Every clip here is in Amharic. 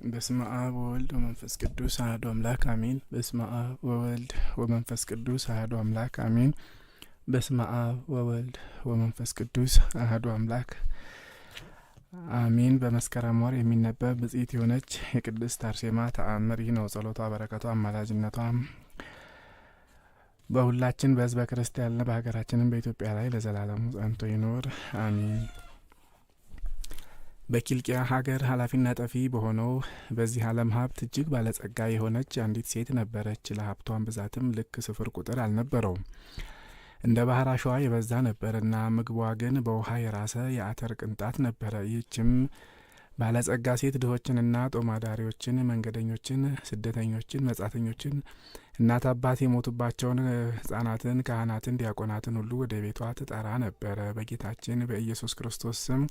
በስመ አብ ወወልድ ወመንፈስ ቅዱስ አሐዱ አምላክ አሜን። በስመ አብ ወወልድ ወመንፈስ ቅዱስ አሐዱ አምላክ አሜን። በስመ አብ ወወልድ ወመንፈስ ቅዱስ አሐዱ አምላክ አሜን። በመስከረም ወር የሚነበብ ብጽዕት የሆነች የቅድስት አርሴማ ተአምር ይህ ነው። ጸሎቷ፣ በረከቷ፣ አማላጅነቷ በሁላችን በሕዝበ ክርስቲያንና በሀገራችንም በኢትዮጵያ ላይ ለዘላለሙ ጸንቶ ይኖር አሜን። በኪልቅያ ሀገር ኃላፊና ጠፊ በሆነው በዚህ ዓለም ሀብት እጅግ ባለጸጋ የሆነች አንዲት ሴት ነበረች። ለሀብቷን ብዛትም ልክ ስፍር ቁጥር አልነበረውም። እንደ ባህር አሸዋ የበዛ ነበርና ምግቧ ግን በውሃ የራሰ የአተር ቅንጣት ነበረ። ይህችም ባለጸጋ ሴት ድሆችንና ጦማዳሪዎችን፣ መንገደኞችን፣ ስደተኞችን፣ መጻተኞችን፣ እናት አባት የሞቱባቸውን ሕፃናትን፣ ካህናትን፣ ዲያቆናትን ሁሉ ወደ ቤቷ ትጠራ ነበረ። በጌታችን በኢየሱስ ክርስቶስ ስም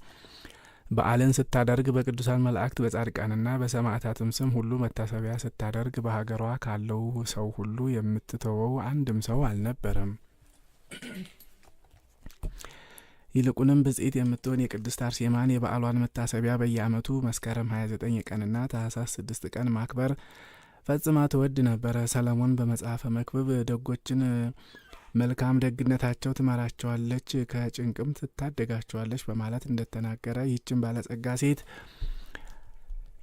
በዓልን ስታደርግ በቅዱሳን መላእክት በጻድቃንና በሰማዕታትም ስም ሁሉ መታሰቢያ ስታደርግ በሀገሯ ካለው ሰው ሁሉ የምትተወው አንድም ሰው አልነበረም። ይልቁንም ብጽዕት የምትሆን የቅድስት አርሴማን የበዓሏን መታሰቢያ በየዓመቱ መስከረም 29 ቀንና ታኅሳስ 6 ቀን ማክበር ፈጽማ ትወድ ነበረ። ሰለሞን በመጽሐፈ መክብብ ደጎችን መልካም ደግነታቸው ትመራቸዋለች፣ ከጭንቅም ትታደጋቸዋለች በማለት እንደተናገረ ይህችን ባለጸጋ ሴት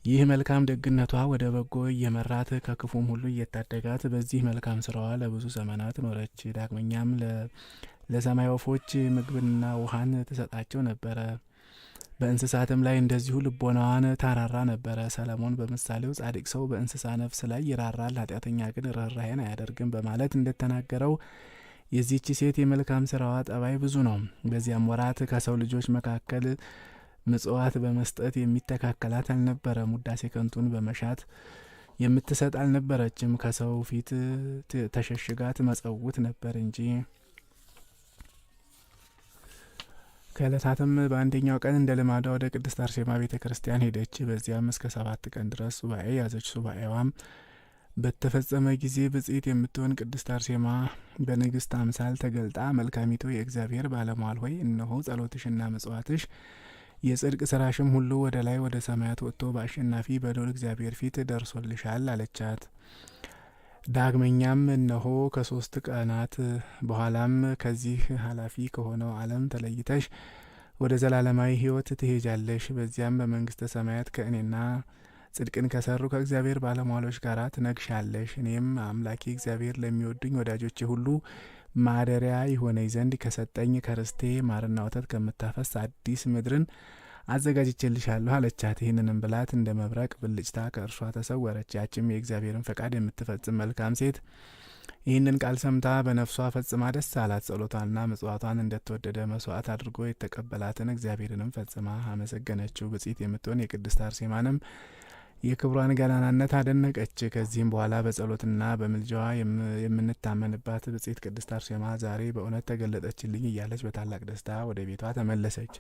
ይህ መልካም ደግነቷ ወደ በጎ እየመራት ከክፉም ሁሉ እየታደጋት በዚህ መልካም ስራዋ ለብዙ ዘመናት ኖረች። ዳግመኛም ለሰማይ ወፎች ምግብንና ውሃን ትሰጣቸው ነበረ። በእንስሳትም ላይ እንደዚሁ ልቦናዋን ታራራ ነበረ። ሰለሞን በምሳሌው ጻድቅ ሰው በእንስሳ ነፍስ ላይ ይራራል፣ ኃጢአተኛ ግን ርኅራኄን አያደርግም በማለት እንደተናገረው የዚህች ሴት የመልካም ስራዋ ጠባይ ብዙ ነው። በዚያም ወራት ከሰው ልጆች መካከል ምጽዋት በመስጠት የሚተካከላት አልነበረም። ውዳሴ ከንቱን በመሻት የምትሰጥ አልነበረችም። ከሰው ፊት ተሸሽጋ ትመጸውት ነበር እንጂ። ከዕለታትም በአንደኛው ቀን እንደ ልማዷ ወደ ቅድስት አርሴማ ቤተ ክርስቲያን ሄደች። በዚያም እስከ 7 ቀን ድረስ ሱባኤ ያዘች። ሱባኤዋም በተፈጸመ ጊዜ ብጽዕት የምትሆን ቅድስት አርሴማ በንግሥት አምሳል ተገልጣ መልካሚቱ የእግዚአብሔር ባለሟል ሆይ እነሆ ጸሎትሽና ምጽዋትሽ የጽድቅ ስራሽም ሁሉ ወደ ላይ ወደ ሰማያት ወጥቶ በአሸናፊ በልዑል እግዚአብሔር ፊት ደርሶልሻል አለቻት። ዳግመኛም እነሆ ከ3 ቀናት በኋላም ከዚህ ኃላፊ ከሆነው ዓለም ተለይተሽ ወደ ዘላለማዊ ሕይወት ትሄጃለሽ። በዚያም በመንግስተ ሰማያት ከእኔና ጽድቅን ከሰሩ ከእግዚአብሔር ባለሟሎች ጋር ትነግሻለሽ። እኔም አምላኬ እግዚአብሔር ለሚወዱኝ ወዳጆቼ ሁሉ ማደሪያ ይሆነኝ ዘንድ ከሰጠኝ ከርስቴ ማርና ወተት ከምታፈስ አዲስ ምድርን አዘጋጅቼልሻለሁ አለቻት። ይህንንም ብላት እንደ መብረቅ ብልጭታ ከእርሷ ተሰወረች። ያችም የእግዚአብሔርን ፈቃድ የምትፈጽም መልካም ሴት ይህንን ቃል ሰምታ በነፍሷ ፈጽማ ደስ አላት። ጸሎቷንና ምጽዋቷን እንደተወደደ መስዋዕት አድርጎ የተቀበላትን እግዚአብሔርንም ፈጽማ አመሰገነችው። ብጽዕት የምትሆን የቅድስት አርሴማንም የክብሯን ገናናነት አደነቀች። ከዚህም በኋላ በጸሎትና በምልጃዋ የምንታመንባት ብጽዕት ቅድስት አርሴማ ዛሬ በእውነት ተገለጠችልኝ እያለች በታላቅ ደስታ ወደ ቤቷ ተመለሰች።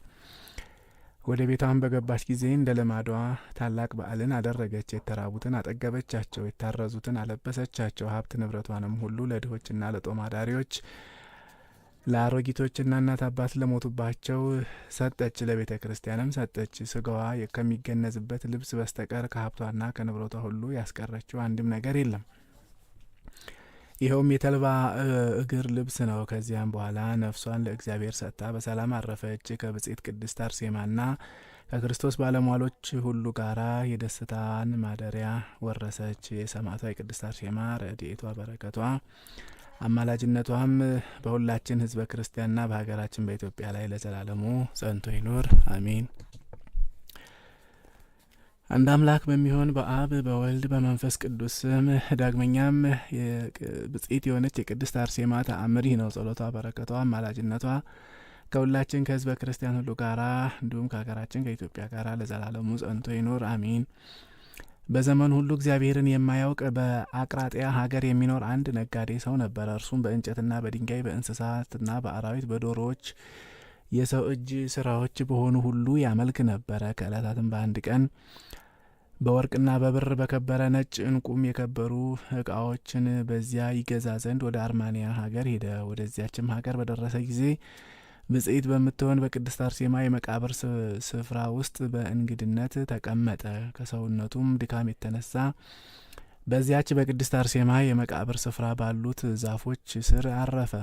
ወደ ቤቷን በገባች ጊዜ እንደ ልማዷ ታላቅ በዓልን አደረገች። የተራቡትን አጠገበቻቸው፣ የታረዙትን አለበሰቻቸው። ሀብት ንብረቷንም ሁሉ ለድሆችና ለጦማዳሪዎች ለአሮጊቶችና እናት አባት ለሞቱባቸው ሰጠች። ለቤተ ክርስቲያንም ሰጠች። ስጋዋ ከሚገነዝበት ልብስ በስተቀር ከሀብቷና ከንብረቷ ሁሉ ያስቀረችው አንድም ነገር የለም። ይኸውም የተልባ እግር ልብስ ነው። ከዚያም በኋላ ነፍሷን ለእግዚአብሔር ሰጥታ በሰላም አረፈች። ከብጽዕት ቅድስት አርሴማና ከክርስቶስ ባለሟሎች ሁሉ ጋራ የደስታን ማደሪያ ወረሰች። የሰማዕቷ የቅድስት አርሴማ ረድኤቷ በረከቷ አማላጅነቷም በሁላችን ሕዝበ ክርስቲያንና በሀገራችን በኢትዮጵያ ላይ ለዘላለሙ ጸንቶ ይኖር አሜን። አንድ አምላክ በሚሆን በአብ በወልድ በመንፈስ ቅዱስ ስም ዳግመኛም ብጽዕት የሆነች የቅድስት አርሴማ ተአምር ይህ ነው። ጸሎቷ፣ በረከቷ፣ አማላጅነቷ ከሁላችን ከሕዝበ ክርስቲያን ሁሉ ጋራ እንዲሁም ከሀገራችን ከኢትዮጵያ ጋራ ለዘላለሙ ጸንቶ ይኖር አሜን። በዘመኑ ሁሉ እግዚአብሔርን የማያውቅ በአቅራጢያ ሀገር የሚኖር አንድ ነጋዴ ሰው ነበረ። እርሱም በእንጨትና በድንጋይ በእንስሳትና በአራዊት በዶሮዎች የሰው እጅ ስራዎች በሆኑ ሁሉ ያመልክ ነበረ። ከዕለታትም በአንድ ቀን በወርቅና በብር በከበረ ነጭ ዕንቁም የከበሩ እቃዎችን በዚያ ይገዛ ዘንድ ወደ አርማንያ ሀገር ሄደ። ወደዚያችም ሀገር በደረሰ ጊዜ ብጽዕት በምትሆን በቅድስት አርሴማ የመቃብር ስፍራ ውስጥ በእንግድነት ተቀመጠ። ከሰውነቱም ድካም የተነሳ በዚያች በቅድስት አርሴማ የመቃብር ስፍራ ባሉት ዛፎች ስር አረፈ።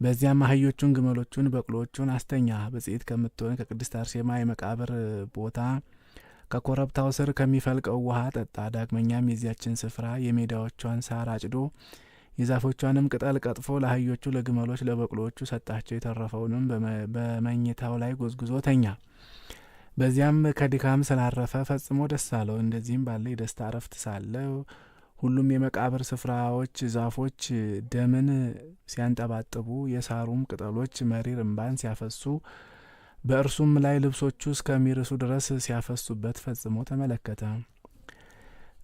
በዚያም አህዮቹን፣ ግመሎቹን፣ በቅሎቹን አስተኛ። ብጽዕት ከምትሆን ከቅድስት አርሴማ የመቃብር ቦታ ከኮረብታው ስር ከሚፈልቀው ውሃ ጠጣ። ዳግመኛም የዚያችን ስፍራ የሜዳዎቿን ሳር አጭዶ የዛፎቿንም ቅጠል ቀጥፎ ለአህዮቹ፣ ለግመሎች፣ ለበቅሎቹ ሰጣቸው። የተረፈውንም በመኝታው ላይ ጎዝጉዞ ተኛ። በዚያም ከድካም ስላረፈ ፈጽሞ ደስ አለው። እንደዚህም ባለ የደስታ እረፍት ሳለ ሁሉም የመቃብር ስፍራዎች ዛፎች ደምን ሲያንጠባጥቡ፣ የሳሩም ቅጠሎች መሪር እምባን ሲያፈሱ፣ በእርሱም ላይ ልብሶቹ እስከሚርሱ ድረስ ሲያፈሱበት ፈጽሞ ተመለከተ።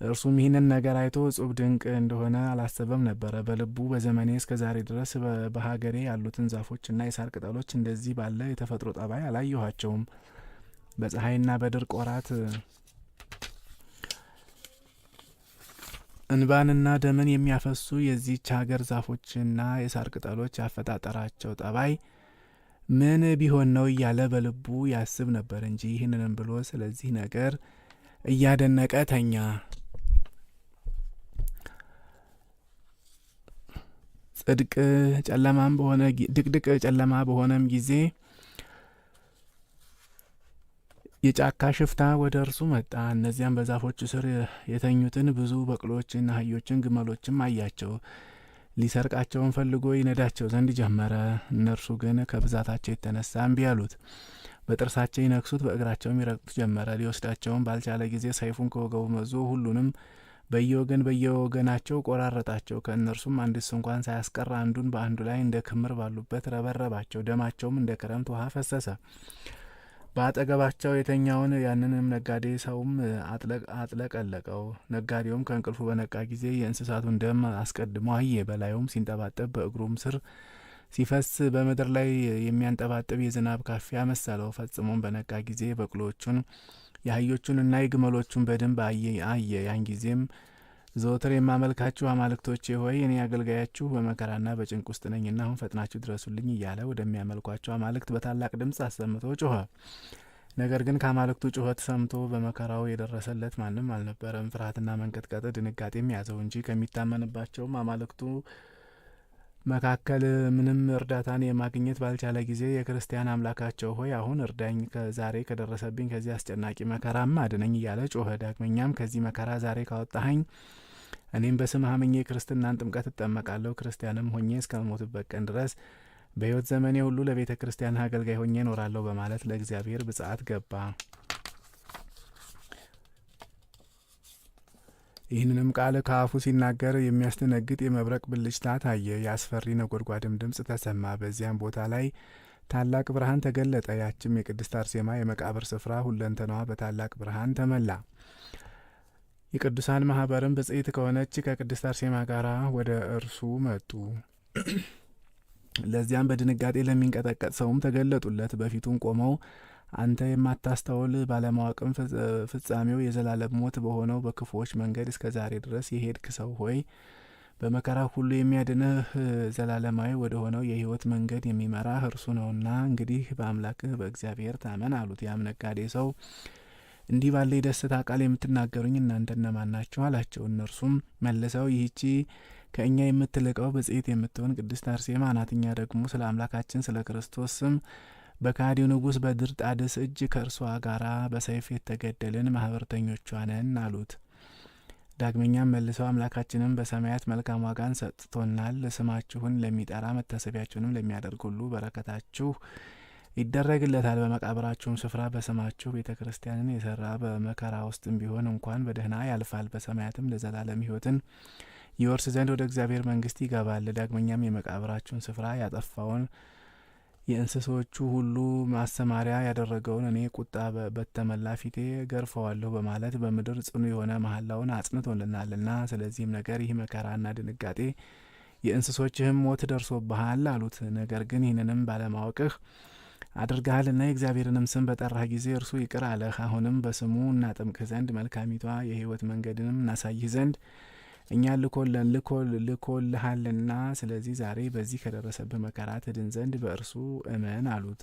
እርሱም ይህንን ነገር አይቶ እጹብ ድንቅ እንደሆነ አላሰበም ነበረ። በልቡ በዘመኔ እስከ ዛሬ ድረስ በሀገሬ ያሉትን ዛፎችና የሳር ቅጠሎች እንደዚህ ባለ የተፈጥሮ ጠባይ አላየኋቸውም። በፀሐይና በድርቅ ወራት እንባንና ደምን የሚያፈሱ የዚህች ሀገር ዛፎችና የሳር ቅጠሎች ያፈጣጠራቸው ጠባይ ምን ቢሆን ነው እያለ በልቡ ያስብ ነበር እንጂ ይህንንም ብሎ ስለዚህ ነገር እያደነቀ ተኛ። ድቅድቅ ጨለማ በሆነም ጊዜ የጫካ ሽፍታ ወደ እርሱ መጣ። እነዚያም በዛፎቹ ስር የተኙትን ብዙ በቅሎችን፣ አህዮችን፣ ግመሎችም አያቸው። ሊሰርቃቸውን ፈልጎ ይነዳቸው ዘንድ ጀመረ። እነርሱ ግን ከብዛታቸው የተነሳ እምቢ አሉት። በጥርሳቸው ይነክሱት፣ በእግራቸውም ይረግጡት ጀመረ። ሊወስዳቸውም ባልቻለ ጊዜ ሰይፉን ከወገቡ መዞ ሁሉንም በየወገናቸው ቆራረጣቸው። ከእነርሱም አንድስ እንኳን ሳያስቀር አንዱን በአንዱ ላይ እንደ ክምር ባሉበት ረበረባቸው። ደማቸውም እንደ ክረምት ውሃ ፈሰሰ። በአጠገባቸው የተኛውን ያንንም ነጋዴ ሰውም አጥለቀለቀው። ነጋዴውም ከእንቅልፉ በነቃ ጊዜ የእንስሳቱን ደም አስቀድሞ አየ። በላዩም ሲንጠባጠብ በእግሩም ስር ሲፈስ በምድር ላይ የሚያንጠባጥብ የዝናብ ካፊያ መሰለው። ፈጽሞም በነቃ ጊዜ በቅሎቹን የአህዮቹንና የግመሎቹን በደንብ አየ። ያን ጊዜም ዘወትር የማመልካችሁ አማልክቶቼ ሆይ እኔ አገልጋያችሁ በመከራና በጭንቅ ውስጥ ነኝና አሁን ፈጥናችሁ ድረሱልኝ እያለ ወደሚያመልኳቸው አማልክት በታላቅ ድምፅ አሰምቶ ጮኸ። ነገር ግን ከአማልክቱ ጩኸት ሰምቶ በመከራው የደረሰለት ማንም አልነበረም። ፍርሃትና መንቀጥቀጥ ድንጋጤም ያዘው እንጂ ከሚታመንባቸውም አማልክቱ መካከል ምንም እርዳታን የማግኘት ባልቻለ ጊዜ የክርስቲያን አምላካቸው ሆይ አሁን እርዳኝ፣ ዛሬ ከደረሰብኝ ከዚህ አስጨናቂ መከራም አድነኝ እያለ ጮኸ። ዳግመኛም ከዚህ መከራ ዛሬ ካወጣኸኝ እኔም በስምህ አምኜ ክርስትናን ጥምቀት እጠመቃለሁ፣ ክርስቲያንም ሆኜ እስከሞትበት ቀን ድረስ በሕይወት ዘመኔ ሁሉ ለቤተ ክርስቲያን አገልጋይ ሆኜ እኖራለሁ በማለት ለእግዚአብሔር ብጽዓት ገባ። ይህንንም ቃል ከአፉ ሲናገር የሚያስደነግጥ የመብረቅ ብልጭታ ታየ። የአስፈሪ ነጎድጓድም ድምፅ ተሰማ። በዚያም ቦታ ላይ ታላቅ ብርሃን ተገለጠ። ያችም የቅድስት አርሴማ የመቃብር ስፍራ ሁለንተናዋ በታላቅ ብርሃን ተመላ። የቅዱሳን ማህበርም ብጽዕት ከሆነች ከቅድስት አርሴማ ጋር ወደ እርሱ መጡ። ለዚያም በድንጋጤ ለሚንቀጠቀጥ ሰውም ተገለጡለት። በፊቱም ቆመው አንተ የማታስተውል ባለማወቅም ፍጻሜው የዘላለም ሞት በሆነው በክፉዎች መንገድ እስከ ዛሬ ድረስ የሄድክ ሰው ሆይ በመከራ ሁሉ የሚያድንህ ዘላለማዊ ወደ ሆነው የሕይወት መንገድ የሚመራህ እርሱ ነውና እንግዲህ በአምላክህ በእግዚአብሔር ታመን አሉት። ያም ነጋዴ ሰው እንዲህ ባለ የደስታ ቃል የምትናገሩኝ እናንተ እነማን ናችሁ? አላቸው። እነርሱም መልሰው ይህቺ ከእኛ የምትልቀው ብጽዕት የምትሆን ቅድስት አርሴማ ናት። እኛ ደግሞ ስለ አምላካችን ስለ ክርስቶስ ስም በካዲው ንጉሥ በድርጣድስ እጅ ከእርሷ ጋር በሰይፍ የተገደልን ማህበርተኞቿ ነን አሉት። ዳግመኛም መልሰው አምላካችንም በሰማያት መልካም ዋጋን ሰጥቶናል። ስማችሁን ለሚጠራ መታሰቢያችሁንም ለሚያደርግ ሁሉ በረከታችሁ ይደረግለታል። በመቃብራችሁም ስፍራ በስማችሁ ቤተ ክርስቲያንን የሰራ በመከራ ውስጥም ቢሆን እንኳን በደህና ያልፋል። በሰማያትም ለዘላለም ሕይወትን ይወርስ ዘንድ ወደ እግዚአብሔር መንግሥት ይገባል። ዳግመኛም የመቃብራችሁን ስፍራ ያጠፋውን የእንስሶቹ ሁሉ ማሰማሪያ ያደረገውን እኔ ቁጣ በተመላ ፊቴ ገርፈዋለሁ በማለት በምድር ጽኑ የሆነ መሐላውን አጽንቶልናልና ስለዚህም ነገር ይህ መከራና ድንጋጤ የእንስሶችህም ሞት ደርሶብሃል አሉት። ነገር ግን ይህንንም ባለማወቅህ አድርገሃልና የእግዚአብሔርንም ስም በጠራህ ጊዜ እርሱ ይቅር አለህ። አሁንም በስሙ እናጠምቅህ ዘንድ መልካሚቷ የሕይወት መንገድንም እናሳይህ ዘንድ እኛ ልኮልሃልና ስለዚህ ዛሬ በዚህ ከደረሰብህ መከራ ትድን ዘንድ በእርሱ እመን አሉት።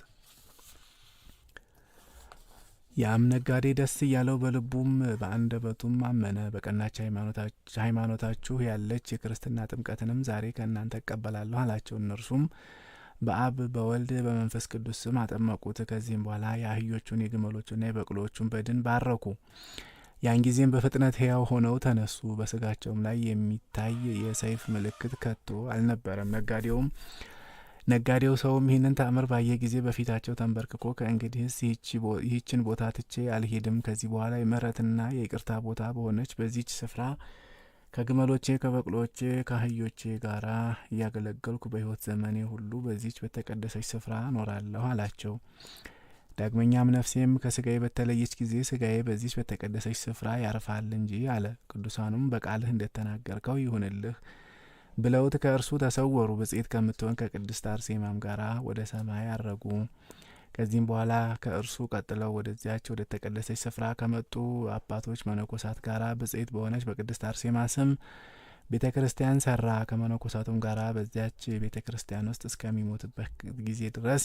ያም ነጋዴ ደስ እያለው በልቡም በአንደበቱም አመነ። በቀናች ሃይማኖታችሁ ያለች የክርስትና ጥምቀትንም ዛሬ ከእናንተ እቀበላለሁ አላቸው። እነርሱም በአብ በወልድ በመንፈስ ቅዱስ ስም አጠመቁት። ከዚህም በኋላ የአህዮቹን የግመሎቹና የበቅሎቹን በድን ባረኩ። ያን ጊዜም በፍጥነት ሕያው ሆነው ተነሱ። በስጋቸውም ላይ የሚታይ የሰይፍ ምልክት ከቶ አልነበረም። ነጋዴው ሰውም ይህንን ተአምር ባየ ጊዜ በፊታቸው ተንበርክኮ ከእንግዲህስ ይህችን ቦታ ትቼ አልሄድም። ከዚህ በኋላ የምሕረትና የይቅርታ ቦታ በሆነች በዚች ስፍራ ከግመሎቼ ከበቅሎቼ ከአህዮቼ ጋራ እያገለገልኩ በሕይወት ዘመኔ ሁሉ በዚች በተቀደሰች ስፍራ እኖራለሁ አላቸው። ዳግመኛም ነፍሴም ከስጋዬ በተለየች ጊዜ ስጋዬ በዚች በተቀደሰች ስፍራ ያርፋል እንጂ አለ። ቅዱሳኑም በቃልህ እንደተናገርከው ይሁንልህ ብለውት ከእርሱ ተሰወሩ። ብጽዕት ከምትሆን ከቅድስት አርሴማም ጋራ ወደ ሰማይ አረጉ። ከዚህም በኋላ ከእርሱ ቀጥለው ወደዚያች ወደ ተቀደሰች ስፍራ ከመጡ አባቶች መነኮሳት ጋራ ብጽዕት በሆነች በቅድስት አርሴማ ስም ቤተ ክርስቲያን ሰራ። ከመነኮሳቱም ጋራ በዚያች ቤተ ክርስቲያን ውስጥ እስከሚሞትበት ጊዜ ድረስ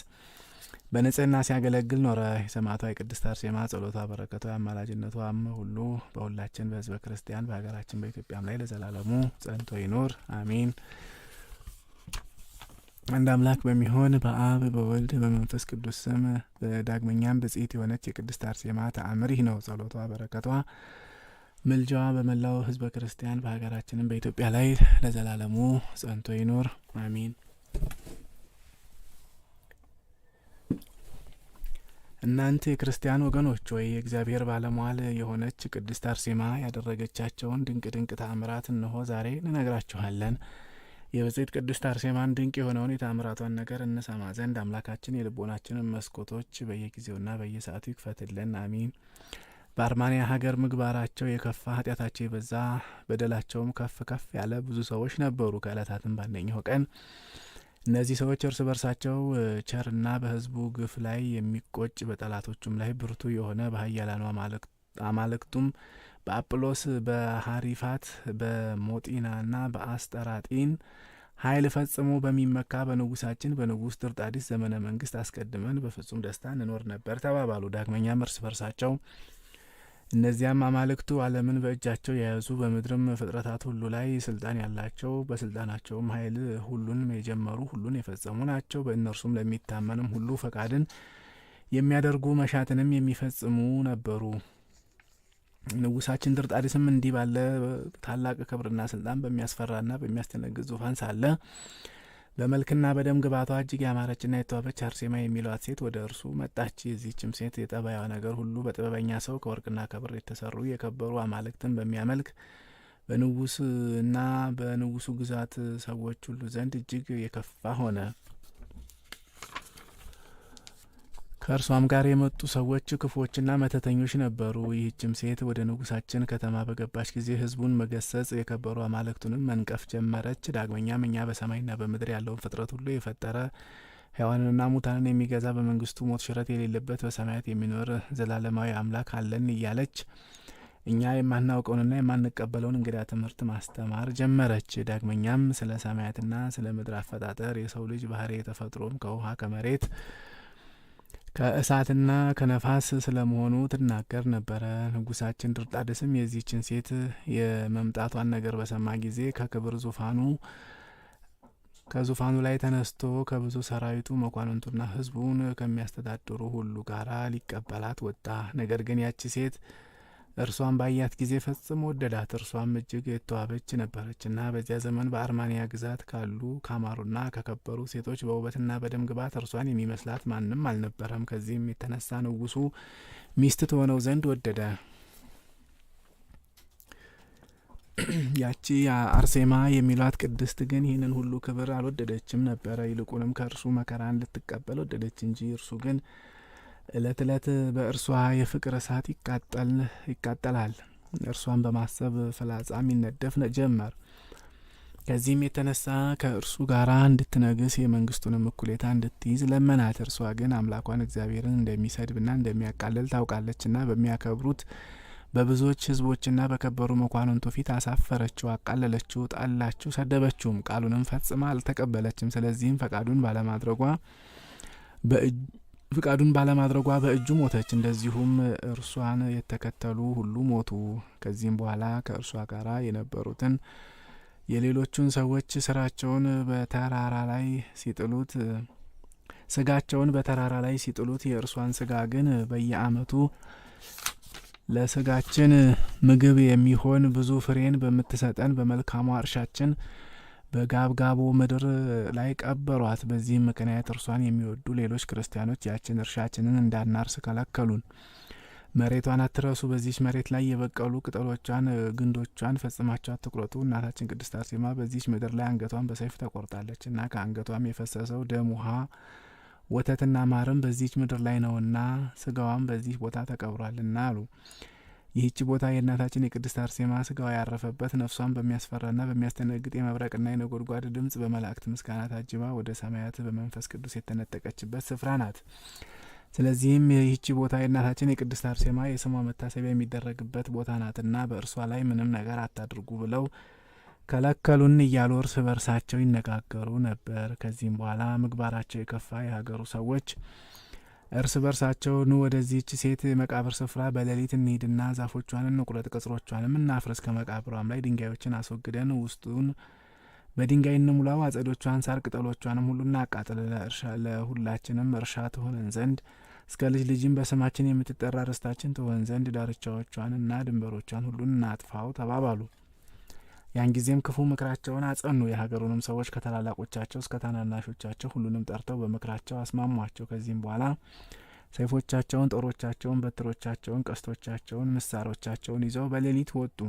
በንጽህና ሲያገለግል ኖረ። የሰማዕቷ የቅድስት አርሴማ ጸሎቷ፣ በረከቷ፣ አማላጅነቷም ሁሉ በሁላችን በሕዝበ ክርስቲያን በሀገራችን በኢትዮጵያም ላይ ለዘላለሙ ጸንቶ ይኑር አሜን። አንድ አምላክ በሚሆን በአብ በወልድ በመንፈስ ቅዱስ ስም ዳግመኛም ብጽዕት የሆነች የቅድስት አርሴማ ተአምር ይህ ነው። ጸሎቷ፣ በረከቷ፣ ምልጃዋ በመላው ሕዝበ ክርስቲያን በሀገራችንም በኢትዮጵያ ላይ ለዘላለሙ ጸንቶ ይኑር አሜን። እናንተ የክርስቲያን ወገኖች ሆይ የእግዚአብሔር ባለሟል የሆነች ቅድስት አርሴማ ያደረገቻቸውን ድንቅ ድንቅ ተአምራት እነሆ ዛሬ እንነግራችኋለን። የብጽዕት ቅድስት አርሴማን ድንቅ የሆነውን የተአምራቷን ነገር እንሰማ ዘንድ አምላካችን የልቦናችንን መስኮቶች በየጊዜውና በየሰዓቱ ይክፈትልን አሚን። በአርማንያ ሀገር ምግባራቸው የከፋ ኃጢአታቸው የበዛ በደላቸውም ከፍ ከፍ ያለ ብዙ ሰዎች ነበሩ። ከዕለታትም በአንደኛው ቀን እነዚህ ሰዎች እርስ በርሳቸው ቸርና በሕዝቡ ግፍ ላይ የሚቆጭ በጠላቶቹም ላይ ብርቱ የሆነ በኃያላኑ አማልክቱም በአጵሎስ በሀሪፋት በሞጢናና በአስጠራጢን ኃይል ፈጽሞ በሚመካ በንጉሳችን በንጉሥ ድርጣዲስ ዘመነ መንግስት አስቀድመን በፍጹም ደስታ እንኖር ነበር ተባባሉ። ዳግመኛም እርስ በርሳቸው እነዚያም አማልክቱ ዓለምን በእጃቸው የያዙ በምድርም ፍጥረታት ሁሉ ላይ ስልጣን ያላቸው በስልጣናቸውም ኃይል ሁሉን የጀመሩ ሁሉን የፈጸሙ ናቸው። በእነርሱም ለሚታመንም ሁሉ ፈቃድን የሚያደርጉ መሻትንም የሚፈጽሙ ነበሩ። ንጉሳችን ድርጣዲስም እንዲህ ባለ ታላቅ ክብርና ስልጣን በሚያስፈራና በሚያስደነግጥ ዙፋን ሳለ በመልክና በደም ግባቷ እጅግ ያማረችና የተዋበች አርሴማ የሚሏት ሴት ወደ እርሱ መጣች። የዚህችም ሴት የጠባይዋ ነገር ሁሉ በጥበበኛ ሰው ከወርቅና ከብር የተሰሩ የከበሩ አማልክትን በሚያመልክ በንጉስና በንጉሱ ግዛት ሰዎች ሁሉ ዘንድ እጅግ የከፋ ሆነ። ከእርሷም ጋር የመጡ ሰዎች ክፉዎችና መተተኞች ነበሩ። ይህችም ሴት ወደ ንጉሳችን ከተማ በገባች ጊዜ ሕዝቡን መገሰጽ የከበሩ አማልክቱንም መንቀፍ ጀመረች። ዳግመኛም እኛ በሰማይና በምድር ያለውን ፍጥረት ሁሉ የፈጠረ ሕያዋንንና ሙታንን የሚገዛ በመንግስቱ ሞት ሽረት የሌለበት በሰማያት የሚኖር ዘላለማዊ አምላክ አለን እያለች እኛ የማናውቀውንና የማንቀበለውን እንግዳ ትምህርት ማስተማር ጀመረች። ዳግመኛም ስለ ሰማያትና ስለ ምድር አፈጣጠር የሰው ልጅ ባህሪ የተፈጥሮም ከውሃ ከመሬት ከእሳትና ከነፋስ ስለመሆኑ ትናገር ነበረ። ንጉሳችን ድርጣድስም የዚህችን ሴት የመምጣቷን ነገር በሰማ ጊዜ ከክብር ከዙፋኑ ላይ ተነስቶ ከብዙ ሰራዊቱ መኳንንቱና ሕዝቡን ከሚያስተዳድሩ ሁሉ ጋራ ሊቀበላት ወጣ። ነገር ግን ያቺ ሴት እርሷን ባያት ጊዜ ፈጽሞ ወደዳት። እርሷም እጅግ የተዋበች ነበረችና በዚያ ዘመን በአርማንያ ግዛት ካሉ ካማሩና ከከበሩ ሴቶች በውበትና በደም ግባት እርሷን የሚመስላት ማንም አልነበረም። ከዚህም የተነሳ ንጉሱ ሚስት ትሆነው ዘንድ ወደደ። ያቺ አርሴማ የሚሏት ቅድስት ግን ይህንን ሁሉ ክብር አልወደደችም ነበረ። ይልቁንም ከእርሱ መከራን ልትቀበል ወደደች እንጂ እርሱ ግን እለት እለት በእርሷ የፍቅር እሳት ይቃጠላል። እርሷን በማሰብ ፍላጻም ይነደፍ ጀመር። ከዚህም የተነሳ ከእርሱ ጋር እንድትነግስ የመንግስቱንም እኩሌታ እንድትይዝ ለመናት። እርሷ ግን አምላኳን እግዚአብሔርን እንደሚሰድብና እንደሚያቃልል ታውቃለችና በሚያከብሩት በብዙዎች ሕዝቦችና በከበሩ መኳንንቱ ፊት አሳፈረችው፣ አቃለለችው፣ ጣላችው፣ ሰደበችውም። ቃሉንም ፈጽማ አልተቀበለችም። ስለዚህም ፈቃዱን ባለማድረጓ በእጁ ሞተች። እንደዚሁም እርሷን የተከተሉ ሁሉ ሞቱ። ከዚህም በኋላ ከእርሷ ጋር የነበሩትን የሌሎቹን ሰዎች ስጋቸውን በተራራ ላይ ሲጥሉት የእርሷን ስጋ ግን በየዓመቱ ለስጋችን ምግብ የሚሆን ብዙ ፍሬን በምትሰጠን በመልካሟ እርሻችን በጋብጋቦ ምድር ላይ ቀበሯት። በዚህም ምክንያት እርሷን የሚወዱ ሌሎች ክርስቲያኖች ያችን እርሻችንን እንዳናርስ ከለከሉን። መሬቷን አትረሱ፣ በዚች መሬት ላይ የበቀሉ ቅጠሎቿን፣ ግንዶቿን ፈጽማቸው አትቁረጡ። እናታችን ቅድስት አርሴማ በዚች ምድር ላይ አንገቷን በሰይፍ ተቆርጣለች እና ከአንገቷም የፈሰሰው ደም፣ ውሃ፣ ወተትና ማርም በዚች ምድር ላይ ነውና ስጋዋም በዚህ ቦታ ተቀብሯልና አሉ። ይህች ቦታ የእናታችን የቅድስት አርሴማ ስጋዋ ያረፈበት፣ ነፍሷን በሚያስፈራና በሚያስደነግጥ የመብረቅና የነጎድጓድ ድምጽ በመላእክት ምስጋና ታጅባ ወደ ሰማያት በመንፈስ ቅዱስ የተነጠቀችበት ስፍራ ናት። ስለዚህም ይህች ቦታ የእናታችን የቅድስት አርሴማ የስሟ መታሰቢያ የሚደረግበት ቦታ ናትና በእርሷ ላይ ምንም ነገር አታድርጉ ብለው ከለከሉን እያሉ እርስ በርሳቸው ይነጋገሩ ነበር። ከዚህም በኋላ ምግባራቸው የከፋ የሀገሩ ሰዎች እርስ በርሳቸው ኑ ወደዚህች ሴት መቃብር ስፍራ በሌሊት እንሂድና ዛፎቿን እንቁረጥ፣ ቅጽሮቿንም እናፍርስ፣ ከመቃብሯም ላይ ድንጋዮችን አስወግደን ውስጡን በድንጋይ እንሙላው፣ አጸዶቿን፣ ሳር ቅጠሎቿንም ሁሉ እናቃጥል፣ ለሁላችንም እርሻ ትሆነን ዘንድ እስከ ልጅ ልጅም በስማችን የምትጠራ ርስታችን ትሆን ዘንድ ዳርቻዎቿንና ድንበሮቿን ሁሉ እናጥፋው ተባባሉ። ያን ጊዜም ክፉ ምክራቸውን አጸኑ። የሀገሩንም ሰዎች ከታላላቆቻቸው እስከ ታናናሾቻቸው ሁሉንም ጠርተው በምክራቸው አስማሟቸው። ከዚህም በኋላ ሰይፎቻቸውን፣ ጦሮቻቸውን፣ በትሮቻቸውን፣ ቀስቶቻቸውን፣ ምሳሮቻቸውን ይዘው በሌሊት ወጡ።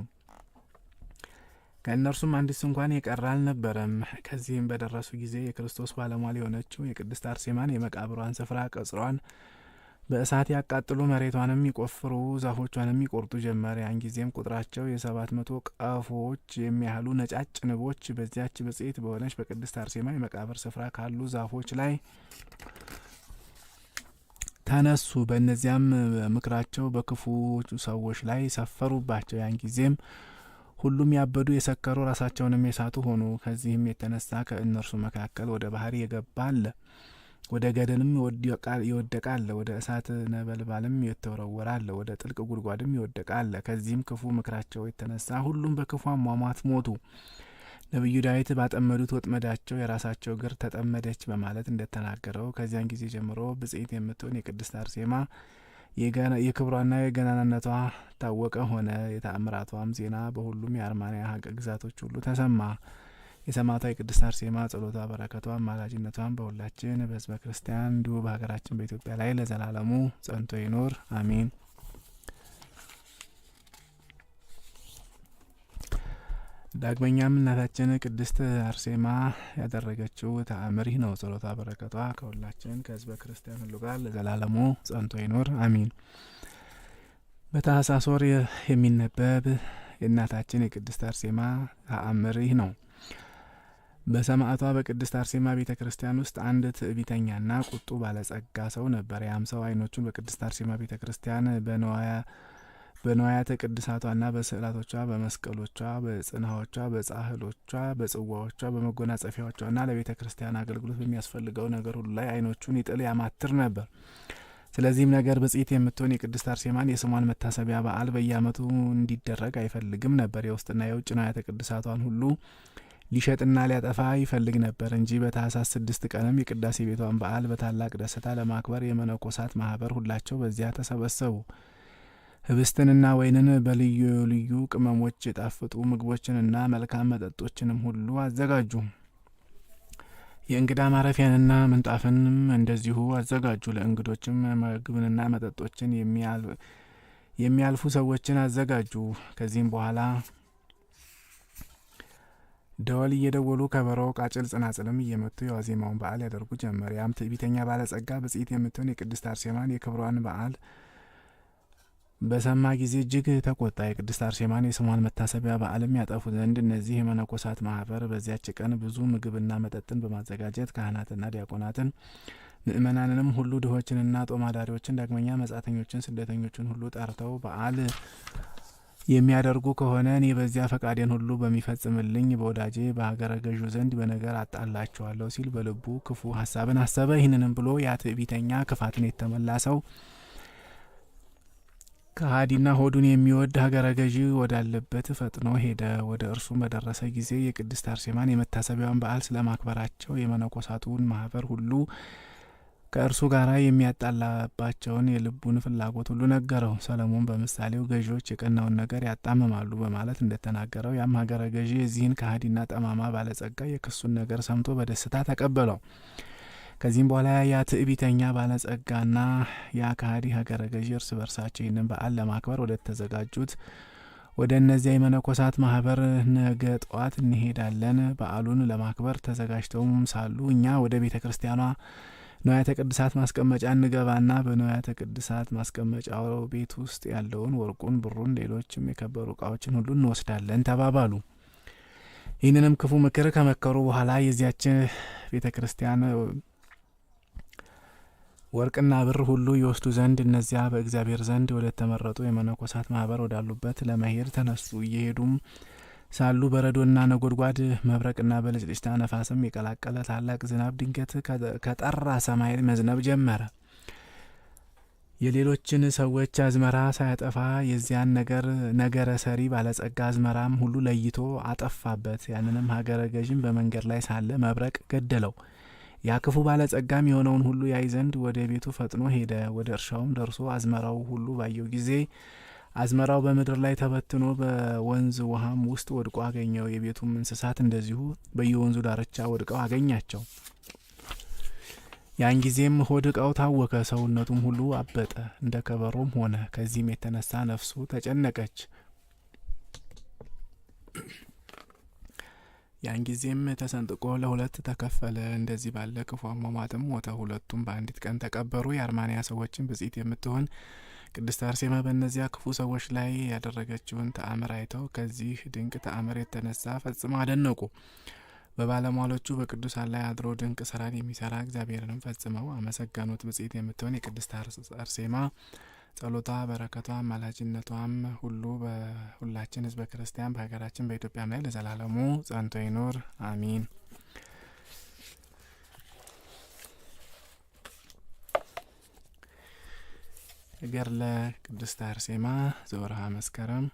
ከእነርሱም አንዲት እንኳን የቀረ አልነበረም። ከዚህም በደረሱ ጊዜ የክርስቶስ ባለሟል የሆነችው የቅድስት አርሴማን የመቃብሯን ስፍራ ቀጽሯን በእሳት ያቃጥሉ፣ መሬቷንም ይቆፍሩ፣ ዛፎቿንም ይቆርጡ ጀመር። ያን ጊዜም ቁጥራቸው 700 ቀፎዎች የሚያህሉ ነጫጭ ንቦች በዚያች ብጽዕት በሆነች በቅድስት አርሴማ የመቃብር ስፍራ ካሉ ዛፎች ላይ ተነሱ። በእነዚያም ምክራቸው በክፉ ሰዎች ላይ ሰፈሩባቸው። ያን ጊዜም ሁሉም ያበዱ የሰከሩ ራሳቸውንም የሳቱ ሆኑ። ከዚህም የተነሳ ከእነርሱ መካከል ወደ ባህር የገባ አለ፣ ወደ ገደልም የወደቀ አለ፣ ወደ እሳት ነበልባልም የተወረወረ አለ፣ ወደ ጥልቅ ጉድጓድም የወደቀ አለ። ከዚህም ክፉ ምክራቸው የተነሳ ሁሉም በክፉ አሟሟት ሞቱ። ነቢዩ ዳዊት ባጠመዱት ወጥመዳቸው የራሳቸው እግር ተጠመደች በማለት እንደተናገረው ከዚያን ጊዜ ጀምሮ ብጽዕት የምትሆን የቅድስት አርሴማ የክብሯና የገናናነቷ ታወቀ ሆነ። የተአምራቷም ዜና በሁሉም የአርማንያ ግዛቶች ሁሉ ተሰማ። የሰማዕቷ የቅድስት አርሴማ ጸሎቷ፣ በረከቷ፣ አማላጅነቷን በሁላችን በሕዝበ ክርስቲያን እንዲሁ በሀገራችን በኢትዮጵያ ላይ ለዘላለሙ ጸንቶ ይኖር አሜን። ዳግመኛም እናታችን ቅድስት አርሴማ ያደረገችው ተአምር ይህ ነው። ጸሎቷ በረከቷ ከሁላችን ከሕዝበ ክርስቲያን ሁሉ ጋር ለዘላለሙ ጸንቶ ይኖር አሜን። በታኅሳስ ወር የሚነበብ የእናታችን የቅድስት አርሴማ ተአምር ይህ ነው። በሰማዕቷ በቅድስት አርሴማ ቤተ ክርስቲያን ውስጥ አንድ ትዕቢተኛና ቁጡ ባለጸጋ ሰው ነበር። ያም ሰው ዓይኖቹን በቅድስት አርሴማ ቤተ ክርስቲያን በንዋያተ ቅድሳቷና በስዕላቶቿ፣ በመስቀሎቿ፣ በጽንሐዎቿ፣ በጻሕሎቿ፣ በጽዋዎቿ፣ በመጎናጸፊያዎቿና ለቤተ ክርስቲያን አገልግሎት በሚያስፈልገው ነገር ሁሉ ላይ ዓይኖቹን ይጥል ያማትር ነበር። ስለዚህም ነገር ብጽዕት የምትሆን የቅድስት አርሴማን የስሟን መታሰቢያ በዓል በየዓመቱ እንዲደረግ አይፈልግም ነበር። የውስጥና የውጭ ንዋያተ ቅድሳቷን ሁሉ ሊሸጥና ሊያጠፋ ይፈልግ ነበር እንጂ። በታኅሳስ 6 ቀንም የቅዳሴ ቤቷን በዓል በታላቅ ደስታ ለማክበር የመነኮሳት ማህበር ሁላቸው በዚያ ተሰበሰቡ። ህብስትንና ወይንን በልዩ ልዩ ቅመሞች የጣፍጡ ምግቦችንና መልካም መጠጦችንም ሁሉ አዘጋጁ። የእንግዳ ማረፊያንና ምንጣፍንም እንደዚሁ አዘጋጁ። ለእንግዶችም ምግብንና መጠጦችን የሚያልፉ ሰዎችን አዘጋጁ። ከዚህም በኋላ ደወል እየደወሉ ከበሮ፣ ቃጭል፣ ጽናጽልም እየመቱ የዋዜማውን በዓል ያደርጉ ጀመር። ያም ትዕቢተኛ ባለጸጋ ብጽዕት የምትሆን የቅድስት አርሴማን የክብሯን በዓል በሰማ ጊዜ እጅግ ተቆጣ። የቅድስት አርሴማን የስሟን መታሰቢያ በዓልም ያጠፉ ዘንድ እነዚህ የመነኮሳት ማህበር በዚያች ቀን ብዙ ምግብና መጠጥን በማዘጋጀት ካህናትና ዲያቆናትን፣ ምእመናንንም ሁሉ፣ ድሆችንና ጦም አዳሪዎችን፣ ዳግመኛ መጻተኞችን፣ ስደተኞችን ሁሉ ጠርተው በዓል የሚያደርጉ ከሆነ እኔ በዚያ ፈቃዴን ሁሉ በሚፈጽምልኝ በወዳጄ በሀገረ ገዡ ዘንድ በነገር አጣላቸዋለሁ ሲል በልቡ ክፉ ሀሳብን አሰበ። ይህንንም ብሎ ያ ትዕቢተኛ ክፋትን የተመላ ሰው ከሃዲና ሆዱን የሚወድ ሀገረ ገዢ ወዳለበት ፈጥኖ ሄደ። ወደ እርሱም በደረሰ ጊዜ የቅድስት አርሴማን የመታሰቢያውን በዓል ስለማክበራቸው የመነኮሳቱን ማህበር ሁሉ ከእርሱ ጋር የሚያጣላባቸውን የልቡን ፍላጎት ሁሉ ነገረው። ሰለሞን በምሳሌው ገዢዎች የቀናውን ነገር ያጣምማሉ በማለት እንደተናገረው ያም ሀገረ ገዢ የዚህን ከሃዲና ጠማማ ባለጸጋ የክሱን ነገር ሰምቶ በደስታ ተቀበለው። ከዚህም በኋላ ያ ትዕቢተኛ ባለጸጋና ያ ከሃዲ ሀገረ ገዢ እርስ በርሳቸው ይህንን በዓል ለማክበር ወደ ተዘጋጁት ወደ እነዚያ የመነኮሳት ማህበር ነገ ጠዋት እንሄዳለን። በዓሉን ለማክበር ተዘጋጅተውም ሳሉ እኛ ወደ ቤተ ክርስቲያኗ ንዋያተ ቅድሳት ማስቀመጫ እንገባና በንዋያተ ቅድሳት ማስቀመጫው ቤት ውስጥ ያለውን ወርቁን፣ ብሩን፣ ሌሎችም የከበሩ እቃዎችን ሁሉ እንወስዳለን ተባባሉ። ይህንንም ክፉ ምክር ከመከሩ በኋላ የዚያች ቤተ ክርስቲያን ወርቅና ብር ሁሉ ይወስዱ ዘንድ እነዚያ በእግዚአብሔር ዘንድ ወደ ተመረጡ የመነኮሳት ማህበር ወዳሉበት ለመሄድ ተነሱ። እየሄዱም ሳሉ በረዶና ነጎድጓድ፣ መብረቅና በልጭልጭታ ነፋስም የቀላቀለ ታላቅ ዝናብ ድንገት ከጠራ ሰማይ መዝነብ ጀመረ። የሌሎችን ሰዎች አዝመራ ሳያጠፋ የዚያን ነገረ ሰሪ ባለጸጋ አዝመራም ሁሉ ለይቶ አጠፋበት። ያንንም ሀገረ ገዥም በመንገድ ላይ ሳለ መብረቅ ገደለው። ያ ክፉ ባለጸጋም የሆነውን ሁሉ ያይ ዘንድ ወደ ቤቱ ፈጥኖ ሄደ። ወደ እርሻውም ደርሶ አዝመራው ሁሉ ባየው ጊዜ አዝመራው በምድር ላይ ተበትኖ በወንዝ ውሃም ውስጥ ወድቆ አገኘው። የቤቱም እንስሳት እንደዚሁ በየወንዙ ዳርቻ ወድቀው አገኛቸው። ያን ጊዜም ሆድ ዕቃው ታወከ፣ ሰውነቱም ሁሉ አበጠ፣ እንደ ከበሮም ሆነ። ከዚህም የተነሳ ነፍሱ ተጨነቀች። ያን ጊዜም ተሰንጥቆ ለሁለት ተከፈለ። እንደዚህ ባለ ክፉ አሟሟትም ሞተ። ሁለቱም በአንዲት ቀን ተቀበሩ። የአርማንያ ሰዎችን ብጽዕት የምትሆን ቅድስት አርሴማ በእነዚያ ክፉ ሰዎች ላይ ያደረገችውን ተአምር አይተው ከዚህ ድንቅ ተአምር የተነሳ ፈጽመው አደነቁ። በባለሟሎቹ በቅዱሳን ላይ አድሮ ድንቅ ስራን የሚሰራ እግዚአብሔርንም ፈጽመው አመሰገኑት። ብጽዕት የምትሆን የቅድስት አርሴማ ጸሎቷ፣ በረከቷ፣ አማላጅነቷም ሁሉ በሁላችን ሕዝበ ክርስቲያን በሀገራችን በኢትዮጵያም ላይ ለዘላለሙ ጸንቶ ይኖር አሚን። ገድለ ቅድስት አርሴማ ዘወርሃ መስከረም።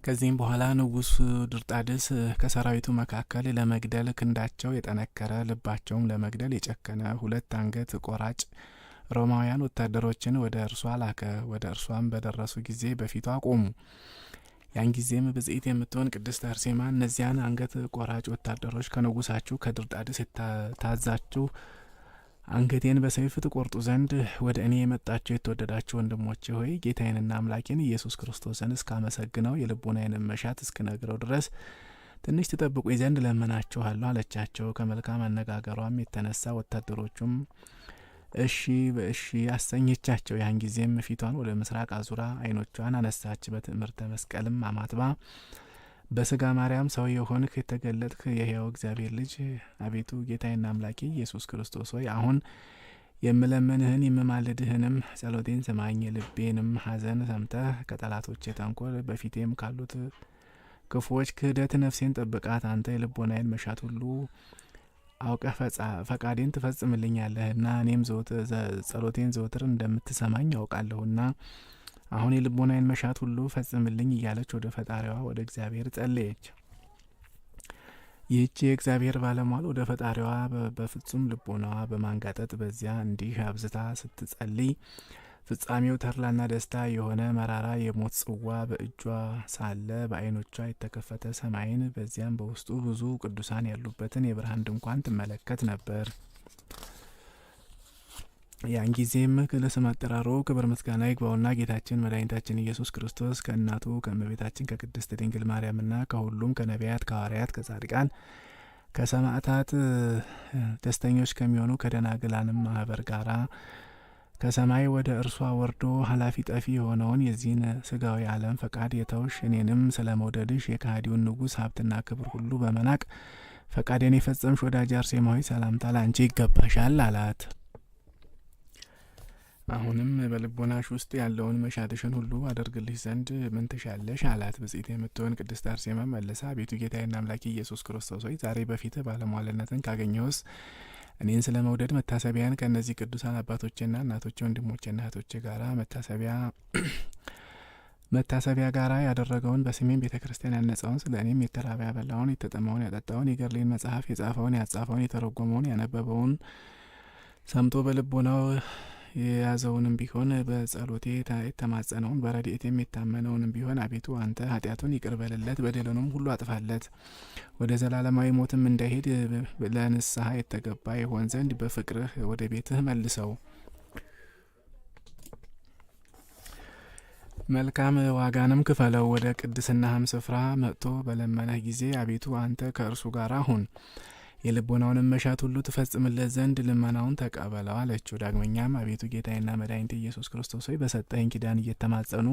ከዚህም በኋላ ንጉሥ ድርጣድስ ከሰራዊቱ መካከል ለመግደል ክንዳቸው የጠነከረ ልባቸውም ለመግደል የጨከነ 2 አንገት ቆራጭ ሮማውያን ወታደሮችን ወደ እርሷ ላከ። ወደ እርሷም በደረሱ ጊዜ በፊቷ ቆሙ። ያን ጊዜም ብጽዕት የምትሆን ቅድስት አርሴማ እነዚያን አንገት ቆራጭ ወታደሮች ከንጉሳችሁ ከድርጣድስ ታዛችሁ አንገቴን በሰይፍ ትቆርጡ ዘንድ ወደ እኔ የመጣችሁ የተወደዳችሁ ወንድሞቼ ሆይ ጌታዬንና አምላኬን ኢየሱስ ክርስቶስን እስካመሰግነው የልቡናዬንም መሻት እስክነግረው ድረስ ትንሽ ትጠብቁኝ ዘንድ ለመናችኋለሁ አለቻቸው። ከመልካም አነጋገሯም የተነሳ ወታደሮቹም እሺ በእሺ አሰኘቻቸው። ያን ጊዜም ፊቷን ወደ ምስራቅ አዙራ ዓይኖቿን አነሳች። በትምህርተ መስቀልም አማትባ በስጋ ማርያም ሰው የሆንክ የተገለጥክ የሕያው እግዚአብሔር ልጅ አቤቱ ጌታዬና አምላኬ ኢየሱስ ክርስቶስ ሆይ አሁን የምለምንህን የምማልድህንም ጸሎቴን ስማኝ። ልቤንም ሐዘን ሰምተህ ከጠላቶቼ ተንኮል በፊቴም ካሉት ክፉዎች ክህደት ነፍሴን ጠብቃት። አንተ የልቦናዬን መሻት ሁሉ አውቀህ ፈቃዴን ትፈጽምልኛለህና እኔም ጸሎቴን ዘወትር እንደምትሰማኝ ያውቃለሁና አሁን የልቦናዬን መሻት ሁሉ ፈጽምልኝ እያለች ወደ ፈጣሪዋ ወደ እግዚአብሔር ጸለየች። ይህች የእግዚአብሔር ባለሟል ወደ ፈጣሪዋ በፍጹም ልቦናዋ በማንጋጠጥ በዚያ እንዲህ አብዝታ ስትጸልይ ፍጻሜው ተድላና ደስታ የሆነ መራራ የሞት ጽዋ በእጇ ሳለ በዓይኖቿ የተከፈተ ሰማይን በዚያም በውስጡ ብዙ ቅዱሳን ያሉበትን የብርሃን ድንኳን ትመለከት ነበር። ያን ጊዜም ለስም አጠራሩ ክብር ምስጋና ይግባውና ጌታችን መድኃኒታችን ኢየሱስ ክርስቶስ ከእናቱ ከእመቤታችን ከቅድስት ድንግል ማርያምና ከሁሉም ከነቢያት ከሐዋርያት ከጻድቃን ከሰማዕታት ደስተኞች ከሚሆኑ ከደናግላንም ማህበር ጋራ ከሰማይ ወደ እርሷ ወርዶ ኃላፊ ጠፊ የሆነውን የዚህን ስጋዊ ዓለም ፈቃድ የተውሽ እኔንም ስለ መውደድሽ የከሃዲውን ንጉሥ ሀብትና ክብር ሁሉ በመናቅ ፈቃዴን የፈጸምሽ ወዳጅ አርሴማ ሆይ ሰላምታ ለአንቺ ይገባሻል አላት። አሁንም በልቦናሽ ውስጥ ያለውን መሻትሽን ሁሉ አደርግልሽ ዘንድ ምን ትሻለሽ አላት። ብጽዕት የምትሆን ቅድስት አርሴማ መልሳ አቤቱ ጌታዬና አምላኬ ኢየሱስ ክርስቶስ ሆይ ዛሬ በፊትህ ባለሟልነትን ካገኘሁስ እኔን ስለ መውደድ መታሰቢያን ከእነዚህ ቅዱሳን አባቶቼና እናቶቼ ወንድሞቼና እህቶቼ ጋራ መታሰቢያ ጋራ ያደረገውን በስሜን ቤተ ክርስቲያን ያነጻውን ስለ እኔም የተራበ ያበላውን የተጠማውን ያጠጣውን የገድሌን መጽሐፍ የጻፈውን ያጻፈውን የተረጎመውን ያነበበውን ሰምቶ በልቦናው የያዘውንም ቢሆን በጸሎቴ የተማጸነውን በረድኤቴም የታመነውንም ቢሆን አቤቱ አንተ ኃጢአቱን ይቅር በልለት በደሉንም ሁሉ አጥፋለት ወደ ዘላለማዊ ሞትም እንዳይሄድ ለንስሐ የተገባ ይሆን ዘንድ በፍቅርህ ወደ ቤትህ መልሰው። መልካም ዋጋንም ክፈለው። ወደ ቅድስናህም ስፍራ መጥቶ በለመነህ ጊዜ አቤቱ አንተ ከእርሱ ጋር ሁን፣ የልቦናውንም መሻት ሁሉ ትፈጽምለት ዘንድ ልመናውን ተቀበለው አለችው። ዳግመኛም አቤቱ ጌታዬና መድኃኒቴ ኢየሱስ ክርስቶስ ሆይ በሰጠኸኝ ኪዳን እየተማጸኑ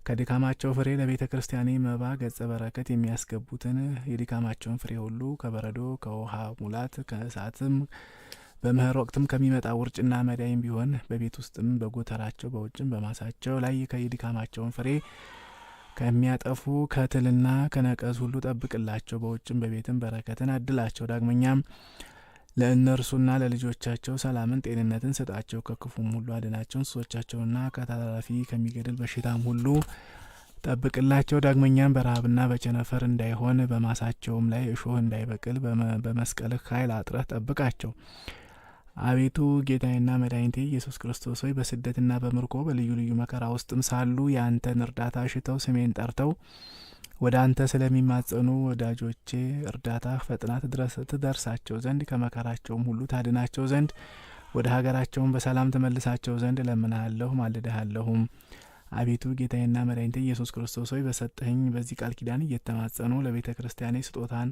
ከድካማቸው ፍሬ ለቤተ ክርስቲያኔ መባ ገጸ በረከት የሚያስገቡትን የድካማቸውን ፍሬ ሁሉ ከበረዶ ከውሃ ሙላት ከእሳትም በመኸር ወቅትም ከሚመጣ ውርጭና መዳይም ቢሆን በቤት ውስጥም በጎተራቸው በውጭም በማሳቸው ላይ ከድካማቸውን ፍሬ ከሚያጠፉ ከትልና ከነቀዝ ሁሉ ጠብቅላቸው። በውጭም በቤትም በረከትን አድላቸው። ዳግመኛም ለእነርሱና ለልጆቻቸው ሰላምን ጤንነትን ስጣቸው። ከክፉም ሁሉ አድናቸው። እንስሶቻቸውና ከተላላፊ ከሚገድል በሽታም ሁሉ ጠብቅላቸው። ዳግመኛም በረሃብና በቸነፈር እንዳይሆን በማሳቸውም ላይ እሾህ እንዳይበቅል በመስቀልህ ኃይል አጥረህ ጠብቃቸው። አቤቱ ጌታዬና መድኃኒቴ ኢየሱስ ክርስቶስ ሆይ በስደትና በምርኮ በልዩ ልዩ መከራ ውስጥም ሳሉ የአንተን እርዳታ ሽተው ስሜን ጠርተው ወደ አንተ ስለሚማጸኑ ወዳጆቼ እርዳታ ፈጥና ትደርሳቸው ዘንድ ከመከራቸውም ሁሉ ታድናቸው ዘንድ ወደ ሀገራቸውም በሰላም ትመልሳቸው ዘንድ እለምንሃለሁ ማልድሃለሁም። አቤቱ ጌታዬና መድኃኒቴ ኢየሱስ ክርስቶስ ሆይ በሰጠኸኝ በዚህ ቃል ኪዳን እየተማጸኑ ለቤተ ክርስቲያኔ ስጦታን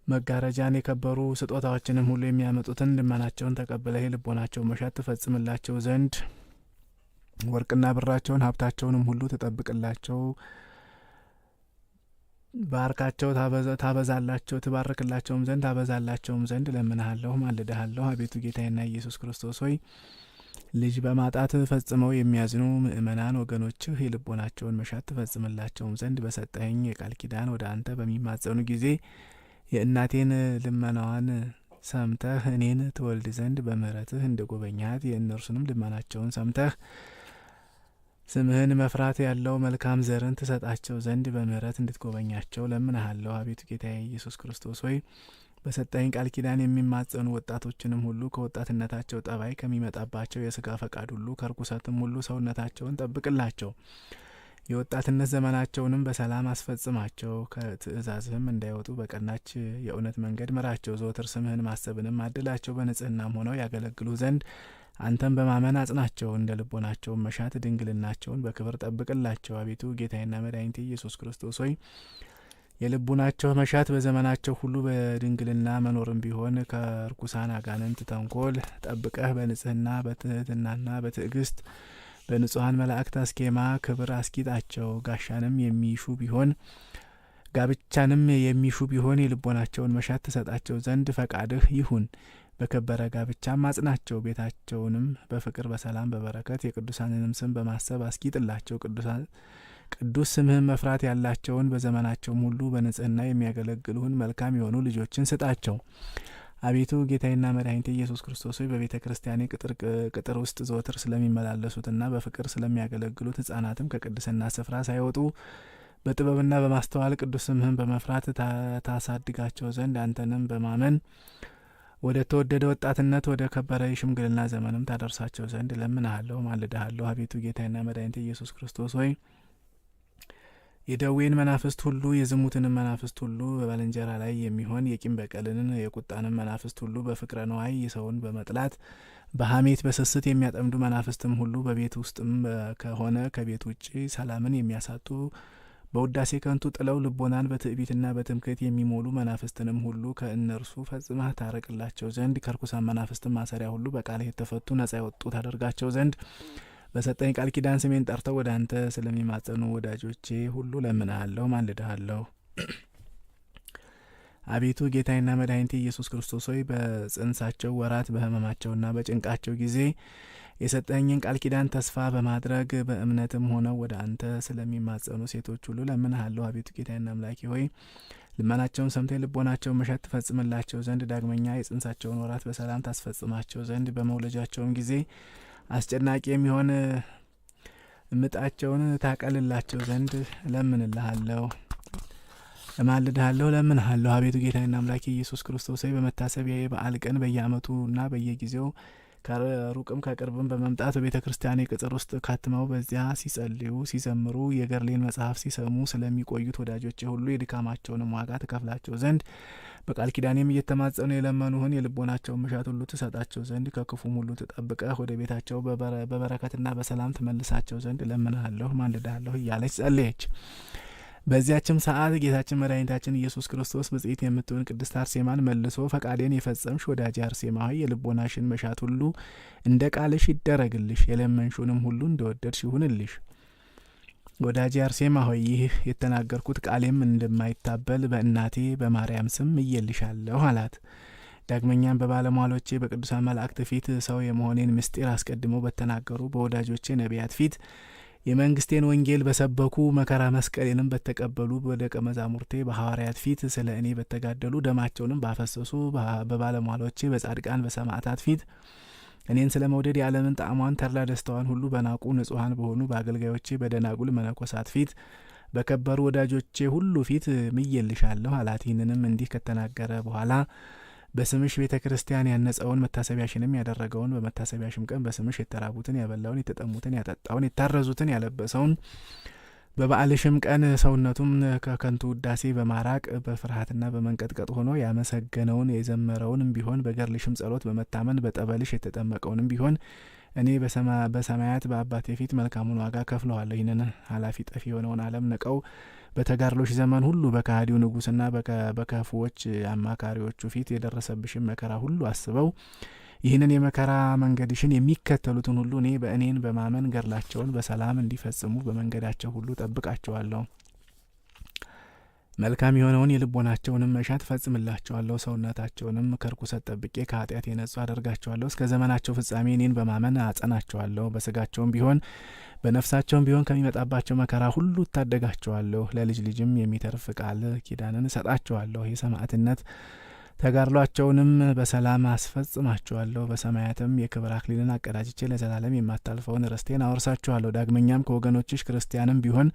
መጋረጃን የከበሩ ስጦታዎችንም ሁሉ የሚያመጡትን ልመናቸውን ተቀብለህ ልቦናቸው መሻት ትፈጽምላቸው ዘንድ ወርቅና ብራቸውን ሀብታቸውንም ሁሉ ትጠብቅላቸው ባርካቸው ታበዛላቸው ትባርክላቸውም ዘንድ ታበዛላቸውም ዘንድ እለምንሃለሁ ማልድሃለሁ። አቤቱ ጌታዬና ኢየሱስ ክርስቶስ ሆይ ልጅ በማጣት ፈጽመው የሚያዝኑ ምእመናን ወገኖችህ የልቦናቸውን መሻት ትፈጽምላቸውም ዘንድ በሰጠኸኝ የቃል ኪዳን ወደ አንተ በሚማጸኑ ጊዜ የእናቴን ልመናዋን ሰምተህ እኔን ትወልድ ዘንድ በምሕረትህ እንደ ጎበኛት የእነርሱንም ልመናቸውን ሰምተህ ስምህን መፍራት ያለው መልካም ዘርን ትሰጣቸው ዘንድ በምሕረት እንድትጎበኛቸው ለምንሃለሁ። አቤቱ ጌታዬ ኢየሱስ ክርስቶስ ሆይ በሰጠኝ ቃል ኪዳን የሚማጸኑ ወጣቶችንም ሁሉ ከወጣትነታቸው ጠባይ ከሚመጣባቸው የስጋ ፈቃድ ሁሉ ከርኩሰትም ሁሉ ሰውነታቸውን ጠብቅላቸው። የወጣትነት ዘመናቸውንም በሰላም አስፈጽማቸው። ከትእዛዝህም እንዳይወጡ በቀናች የእውነት መንገድ ምራቸው። ዘወትር ስምህን ማሰብንም አድላቸው። በንጽህናም ሆነው ያገለግሉ ዘንድ አንተን በማመን አጽናቸው። እንደ ልቦናቸውን መሻት ድንግልናቸውን በክብር ጠብቅላቸው። አቤቱ ጌታዬና መድኃኒቴ ኢየሱስ ክርስቶስ ሆይ የልቡናቸው መሻት በዘመናቸው ሁሉ በድንግልና መኖርም ቢሆን ከርኩሳን አጋንንት ተንኮል ጠብቀህ በንጽህና በትህትናና በትዕግስት በንጹሐን መላእክት አስኬማ ክብር አስጊጣቸው። ጋሻንም የሚሹ ቢሆን ጋብቻንም የሚሹ ቢሆን የልቦናቸውን መሻት ትሰጣቸው ዘንድ ፈቃድህ ይሁን። በከበረ ጋብቻም አጽናቸው። ቤታቸውንም በፍቅር በሰላም በበረከት የቅዱሳንንም ስም በማሰብ አስጊጥላቸው። ቅዱስ ስምህን መፍራት ያላቸውን በዘመናቸውም ሁሉ በንጽህና የሚያገለግሉህን መልካም የሆኑ ልጆችን ስጣቸው። አቤቱ ጌታዬና መድኃኒቴ ኢየሱስ ክርስቶስ ሆይ በቤተ ክርስቲያኔ ቅጥር ውስጥ ዘወትር ስለሚመላለሱትና በፍቅር ስለሚያገለግሉት ሕፃናትም ከቅድስና ስፍራ ሳይወጡ በጥበብና በማስተዋል ቅዱስ ስምህን በመፍራት ታሳድጋቸው ዘንድ አንተንም በማመን ወደ ተወደደ ወጣትነት ወደ ከበረ የሽምግልና ዘመንም ታደርሳቸው ዘንድ እለምንሃለሁ ማልድሃለሁ። አቤቱ ጌታዬና መድኃኒቴ ኢየሱስ ክርስቶስ ሆይ የደዌን መናፍስት ሁሉ የዝሙትንም መናፍስት ሁሉ በባልንጀራ ላይ የሚሆን የቂም በቀልን የቁጣንም መናፍስት ሁሉ በፍቅረ ነዋይ ሰውን በመጥላት በሐሜት በስስት የሚያጠምዱ መናፍስትም ሁሉ በቤት ውስጥም ከሆነ ከቤት ውጭ ሰላምን የሚያሳጡ በውዳሴ ከንቱ ጥለው ልቦናን በትዕቢትና በትምክህት የሚሞሉ መናፍስትንም ሁሉ ከእነርሱ ፈጽመህ ታረቅላቸው ዘንድ ከርኩሳን መናፍስትም ማሰሪያ ሁሉ በቃልህ የተፈቱ ነጻ የወጡ ታደርጋቸው ዘንድ በሰጠኝ ቃል ኪዳን ስሜን ጠርተው ወደ አንተ ስለሚማጸኑ ወዳጆቼ ሁሉ ለምንሃለሁ ማልድሃለሁ። አቤቱ ጌታዬና መድኃኒቴ ኢየሱስ ክርስቶስ ሆይ በጽንሳቸው ወራት በሕመማቸውና በጭንቃቸው ጊዜ የሰጠኝን ቃል ኪዳን ተስፋ በማድረግ በእምነትም ሆነው ወደ አንተ ስለሚማጸኑ ሴቶች ሁሉ ለምንሃለሁ። አቤቱ ጌታዬና አምላኬ ሆይ ልመናቸውን ሰምተህ ልቦናቸውን መሻት ትፈጽምላቸው ዘንድ ዳግመኛ የጽንሳቸውን ወራት በሰላም ታስፈጽማቸው ዘንድ በመውለጃቸውም ጊዜ አስጨናቂ የሚሆን ምጣቸውን ታቀልላቸው ዘንድ ለምንልሃለሁ፣ እማልድሃለሁ፣ ለምንሃለሁ። አቤቱ ጌታዬና አምላኬ ኢየሱስ ክርስቶስ ሆይ በመታሰቢያ የበዓል ቀን በየዓመቱና በየጊዜው ከሩቅም ከቅርብም በመምጣት በቤተ ክርስቲያን ቅጽር ውስጥ ካትመው በዚያ ሲጸልዩ ሲዘምሩ የገድሌን መጽሐፍ ሲሰሙ ስለሚቆዩት ወዳጆቼ ሁሉ የድካማቸውንም ዋጋ ትከፍላቸው ዘንድ በቃል ኪዳኔም እየተማጸኑ የለመኑህን የልቦናቸውን መሻት ሁሉ ትሰጣቸው ዘንድ ከክፉም ሁሉ ትጠብቀህ ወደ ቤታቸው በበረከትና በሰላም ትመልሳቸው ዘንድ እለምንሃለሁ፣ ማልድሃለሁ እያለች ጸለየች። በዚያችም ሰዓት ጌታችን መድኃኒታችን ኢየሱስ ክርስቶስ ብጽዕት የምትሆን ቅድስት አርሴማን መልሶ ፈቃዴን የፈጸምሽ ወዳጄ አርሴማ ሆይ የልቦናሽን መሻት ሁሉ እንደ ቃልሽ ይደረግልሽ፣ የለመንሹንም ሁሉ እንደወደድሽ ይሁንልሽ። ወዳጄ አርሴማ ሆይ ይህ የተናገርኩት ቃሌም እንደማይታበል በእናቴ በማርያም ስም እየልሻለሁ አላት። ዳግመኛም በባለሟሎቼ በቅዱሳን መላእክት ፊት ሰው የመሆኔን ምስጢር አስቀድመው በተናገሩ በወዳጆቼ ነቢያት ፊት የመንግስቴን ወንጌል በሰበኩ መከራ መስቀሌንም በተቀበሉ በደቀ መዛሙርቴ በሐዋርያት ፊት ስለ እኔ በተጋደሉ ደማቸውንም ባፈሰሱ በባለሟሎቼ በጻድቃን በሰማዕታት ፊት እኔን ስለ መውደድ የዓለምን ጣዕሟን ተድላ ደስታዋን ሁሉ በናቁ ንጹሐን በሆኑ በአገልጋዮቼ በደናጉል መነኮሳት ፊት በከበሩ ወዳጆቼ ሁሉ ፊት ምዬልሻለሁ አላት። ይህንንም እንዲህ ከተናገረ በኋላ በስምሽ ቤተ ክርስቲያን ያነጸውን መታሰቢያሽንም ያደረገውን በመታሰቢያሽም ቀን በስምሽ የተራቡትን ያበላውን የተጠሙትን ያጠጣውን የታረዙትን ያለበሰውን በበዓልሽም ቀን ሰውነቱም ከከንቱ ውዳሴ በማራቅ በፍርሃትና በመንቀጥቀጥ ሆኖ ያመሰገነውን የዘመረውንም ቢሆን በገድልሽም ጸሎት በመታመን በጠበልሽ የተጠመቀውንም ቢሆን እኔ በሰማያት በአባቴ ፊት መልካሙን ዋጋ ከፍለዋለሁ። ይህንን ኃላፊ ጠፊ የሆነውን ዓለም ንቀው በተጋድሎሽ ዘመን ሁሉ በከሃዲው ንጉሥና በክፉዎች አማካሪዎቹ ፊት የደረሰብሽን መከራ ሁሉ አስበው ይህንን የመከራ መንገድሽን የሚከተሉትን ሁሉ እኔ በእኔን በማመን ገድላቸውን በሰላም እንዲፈጽሙ በመንገዳቸው ሁሉ ጠብቃቸዋለሁ። መልካም የሆነውን የልቦናቸውንም መሻት ፈጽምላቸዋለሁ። ሰውነታቸውንም ከርኩሰት ጠብቄ ከኃጢአት የነጹ አደርጋቸዋለሁ። እስከ ዘመናቸው ፍጻሜ እኔን በማመን አጸናቸዋለሁ። በስጋቸውም ቢሆን በነፍሳቸውም ቢሆን ከሚመጣባቸው መከራ ሁሉ እታደጋቸዋለሁ። ለልጅ ልጅም የሚተርፍ ቃል ኪዳንን እሰጣቸዋለሁ። የሰማዕትነት ተጋድሏቸውንም በሰላም አስፈጽማቸዋለሁ። በሰማያትም የክብር አክሊልን አቀዳጅቼ ለዘላለም የማታልፈውን ርስቴን አወርሳቸዋለሁ። ዳግመኛም ከወገኖችሽ ክርስቲያንም ቢሆን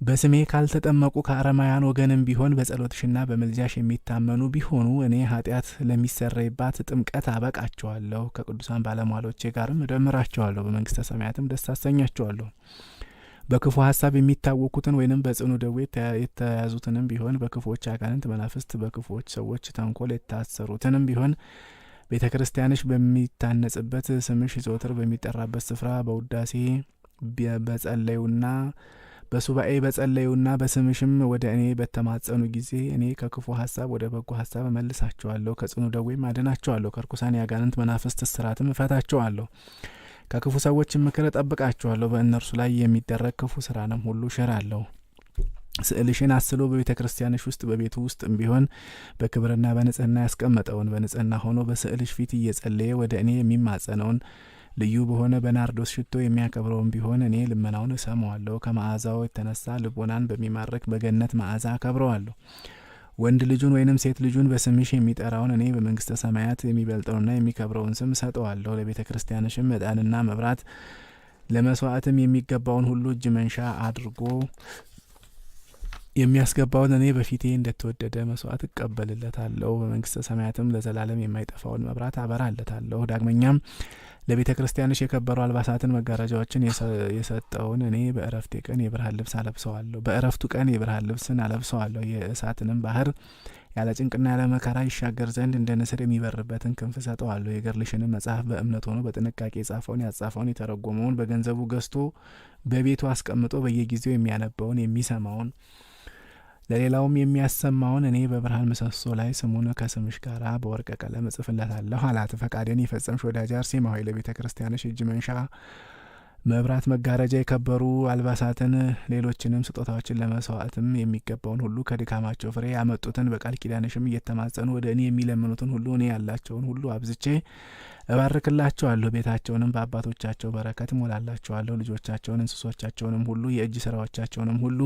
በስሜ ካልተጠመቁ ከአረማውያን ወገንም ቢሆን በጸሎትሽና በምልጃሽ የሚታመኑ ቢሆኑ እኔ ኃጢአት ለሚሰረይባት ጥምቀት አበቃቸዋለሁ። ከቅዱሳን ባለሟሎቼ ጋርም እደምራቸዋለሁ። በመንግስተ ሰማያትም ደስ አሰኛቸዋለሁ። በክፉ ሀሳብ የሚታወኩትን ወይንም በጽኑ ደዌ የተያዙትንም ቢሆን በክፉዎች አጋንንት መናፍስት በክፉዎች ሰዎች ተንኮል የታሰሩትንም ቢሆን ቤተ ክርስቲያንሽ በሚታነጽበት ስምሽ ዘወትር በሚጠራበት ስፍራ በውዳሴ በጸለዩና በሱባኤ በጸለዩና በስምሽም ወደ እኔ በተማጸኑ ጊዜ እኔ ከክፉ ሀሳብ ወደ በጎ ሀሳብ እመልሳቸዋለሁ። ከጽኑ ደዌም አድናቸዋለሁ። ከርኩሳን የአጋንንት መናፍስት እስራትም እፈታቸዋለሁ። ከክፉ ሰዎችም ምክር እጠብቃቸዋለሁ። በእነርሱ ላይ የሚደረግ ክፉ ስራንም ሁሉ እሽራለሁ። ስዕልሽን አስሎ በቤተ ክርስቲያንሽ ውስጥ በቤቱ ውስጥም ቢሆን በክብርና በንጽህና ያስቀመጠውን በንጽህና ሆኖ በስዕልሽ ፊት እየጸለየ ወደ እኔ የሚማጸነውን ልዩ በሆነ በናርዶስ ሽቶ የሚያከብረውን ቢሆን እኔ ልመናውን እሰማዋለሁ። ከመዓዛው የተነሳ ልቦናን በሚማርክ በገነት መዓዛ አከብረዋለሁ። ወንድ ልጁን ወይንም ሴት ልጁን በስምሽ የሚጠራውን እኔ በመንግስተ ሰማያት የሚበልጠውና የሚከብረውን ስም ሰጠዋለሁ። ለቤተ ክርስቲያንሽም ዕጣንና መብራት ለመስዋዕትም የሚገባውን ሁሉ እጅ መንሻ አድርጎ የሚያስገባውን እኔ በፊቴ እንደተወደደ መስዋዕት እቀበልለታለሁ። በመንግስተ ሰማያትም ለዘላለም የማይጠፋውን መብራት አበራለታለሁ። ዳግመኛም ለቤተ ክርስቲያንሽ የከበሩ አልባሳትን መጋረጃዎችን የሰጠውን እኔ በእረፍቴ ቀን የብርሃን ልብስ አለብሰዋለሁ። በእረፍቱ ቀን የብርሃን ልብስን አለብሰዋለሁ። የእሳትንም ባህር ያለ ጭንቅና ያለ መከራ ይሻገር ዘንድ እንደ ንስር የሚበርበትን ክንፍ ሰጠዋለሁ። የገድልሽንም መጽሐፍ በእምነት ሆኖ በጥንቃቄ የጻፈውን ያጻፈውን የተረጎመውን በገንዘቡ ገዝቶ በቤቱ አስቀምጦ በየጊዜው የሚያነበውን የሚሰማውን ለሌላውም የሚያሰማውን እኔ በብርሃን ምሰሶ ላይ ስሙን ከስምሽ ጋር በወርቀ ቀለም እጽፍለታለሁ አላት። ፈቃዴን የፈጸምሽ ወዳጄ አርሴማ ሆይ ለቤተ ክርስቲያንሽ እጅ መንሻ መብራት፣ መጋረጃ፣ የከበሩ አልባሳትን፣ ሌሎችንም ስጦታዎችን ለመስዋዕትም የሚገባውን ሁሉ ከድካማቸው ፍሬ ያመጡትን በቃል ኪዳንሽም እየተማጸኑ ወደ እኔ የሚለምኑትን ሁሉ እኔ ያላቸውን ሁሉ አብዝቼ እባርክላቸዋለሁ። ቤታቸውንም በአባቶቻቸው በረከት እሞላላቸዋለሁ። ልጆቻቸውን፣ እንስሶቻቸውንም ሁሉ፣ የእጅ ስራዎቻቸውንም ሁሉ፣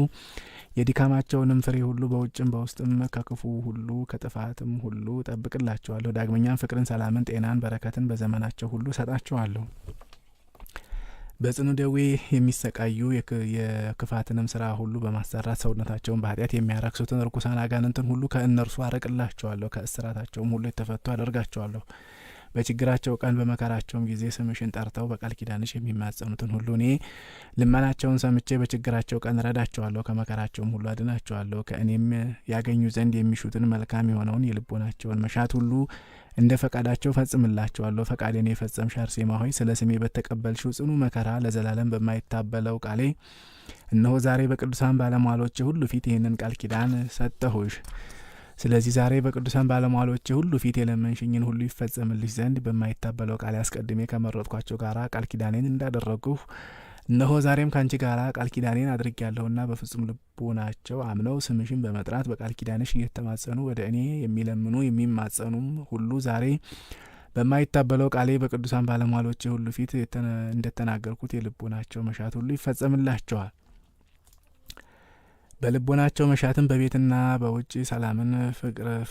የድካማቸውንም ፍሬ ሁሉ በውጭም በውስጥም ከክፉ ሁሉ ከጥፋትም ሁሉ እጠብቅላቸዋለሁ። ዳግመኛም ፍቅርን፣ ሰላምን፣ ጤናን፣ በረከትን በዘመናቸው ሁሉ እሰጣቸዋለሁ። በጽኑ ደዌ የሚሰቃዩ የክፋትንም ስራ ሁሉ በማሰራት ሰውነታቸውን በኃጢአት የሚያረክሱትን ርኩሳን አጋንንትን ሁሉ ከእነርሱ አረቅላቸዋለሁ። ከእስራታቸውም ሁሉ የተፈቱ አደርጋቸዋለሁ። በችግራቸው ቀን በመከራቸውም ጊዜ ስምሽን ጠርተው በቃል ኪዳንሽ የሚማጸኑትን ሁሉ እኔ ልመናቸውን ሰምቼ በችግራቸው ቀን ረዳቸዋለሁ። ከመከራቸውም ሁሉ አድናቸዋለሁ። ከእኔም ያገኙ ዘንድ የሚሹትን መልካም የሆነውን የልቦናቸውን መሻት ሁሉ እንደ ፈቃዳቸው ፈጽምላቸዋለሁ። ፈቃዴን የፈጸምሽ አርሴማ ሆይ ስለ ስሜ በተቀበልሽው ጽኑ መከራ ለዘላለም በማይታበለው ቃሌ እነሆ ዛሬ በቅዱሳን ባለሟሎቼ ሁሉ ፊት ይህንን ቃል ኪዳን ሰጠሁሽ። ስለዚህ ዛሬ በቅዱሳን ባለሟሎቼ ሁሉ ፊት የለመንሽኝን ሁሉ ይፈጸምልሽ ዘንድ በማይታበለው ቃሌ አስቀድሜ ከመረጥኳቸው ጋራ ቃል ኪዳኔን እንዳደረግሁ እነሆ ዛሬም ከአንቺ ጋራ ቃል ኪዳኔን አድርጌያለሁና በፍጹም ልቦናቸው አምነው ስምሽን በመጥራት በቃል ኪዳንሽ እየተማጸኑ ወደ እኔ የሚለምኑ የሚማጸኑም ሁሉ ዛሬ በማይታበለው ቃሌ በቅዱሳን ባለሟሎቼ ሁሉ ፊት እንደተናገርኩት የልቦናቸው መሻት ሁሉ ይፈጸምላቸዋል። በልቦናቸው መሻትም በቤትና በውጭ ሰላምን፣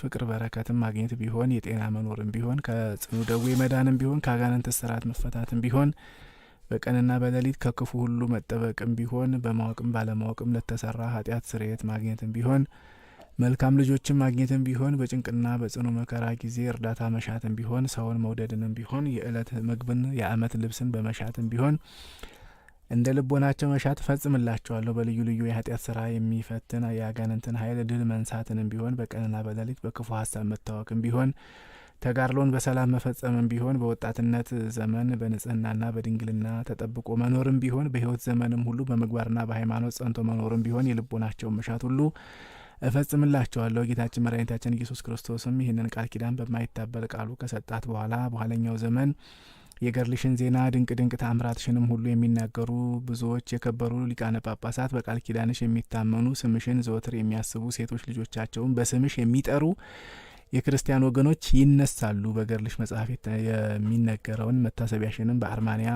ፍቅር፣ በረከትም ማግኘት ቢሆን፣ የጤና መኖርም ቢሆን፣ ከጽኑ ደዌ መዳንም ቢሆን፣ ከአጋንንት እስራት መፈታትም ቢሆን፣ በቀንና በሌሊት ከክፉ ሁሉ መጠበቅም ቢሆን፣ በማወቅም ባለማወቅም ለተሰራ ኃጢአት ስርየት ማግኘትም ቢሆን፣ መልካም ልጆችን ማግኘትም ቢሆን፣ በጭንቅና በጽኑ መከራ ጊዜ እርዳታ መሻትም ቢሆን፣ ሰውን መውደድንም ቢሆን፣ የዕለት ምግብን የዓመት ልብስን በመሻትም ቢሆን እንደ ልቦናቸው መሻት እፈጽምላቸዋለሁ። በልዩ ልዩ የኃጢአት ስራ የሚፈትን የአጋንንትን ኃይል ድል መንሳትንም ቢሆን፣ በቀንና በሌሊት በክፉ ሀሳብ መታወክም ቢሆን፣ ተጋድሎን በሰላም መፈጸምም ቢሆን፣ በወጣትነት ዘመን በንጽህናና በድንግልና ተጠብቆ መኖርም ቢሆን፣ በሕይወት ዘመንም ሁሉ በምግባርና በሃይማኖት ጸንቶ መኖርም ቢሆን የልቦናቸውን መሻት ሁሉ እፈጽምላቸዋለሁ። ጌታችን መድኃኒታችን ኢየሱስ ክርስቶስም ይህንን ቃል ኪዳን በማይታበል ቃሉ ከሰጣት በኋላ በኋለኛው ዘመን የገድልሽን ዜና ድንቅ ድንቅ ተአምራትሽንም ሁሉ የሚናገሩ ብዙዎች የከበሩ ሊቃነ ጳጳሳት በቃል ኪዳንሽ የሚታመኑ ስምሽን ዘወትር የሚያስቡ ሴቶች ልጆቻቸውን በስምሽ የሚጠሩ የክርስቲያን ወገኖች ይነሳሉ። በገድልሽ መጽሐፍ የሚነገረውን መታሰቢያሽንም በአርማንያ፣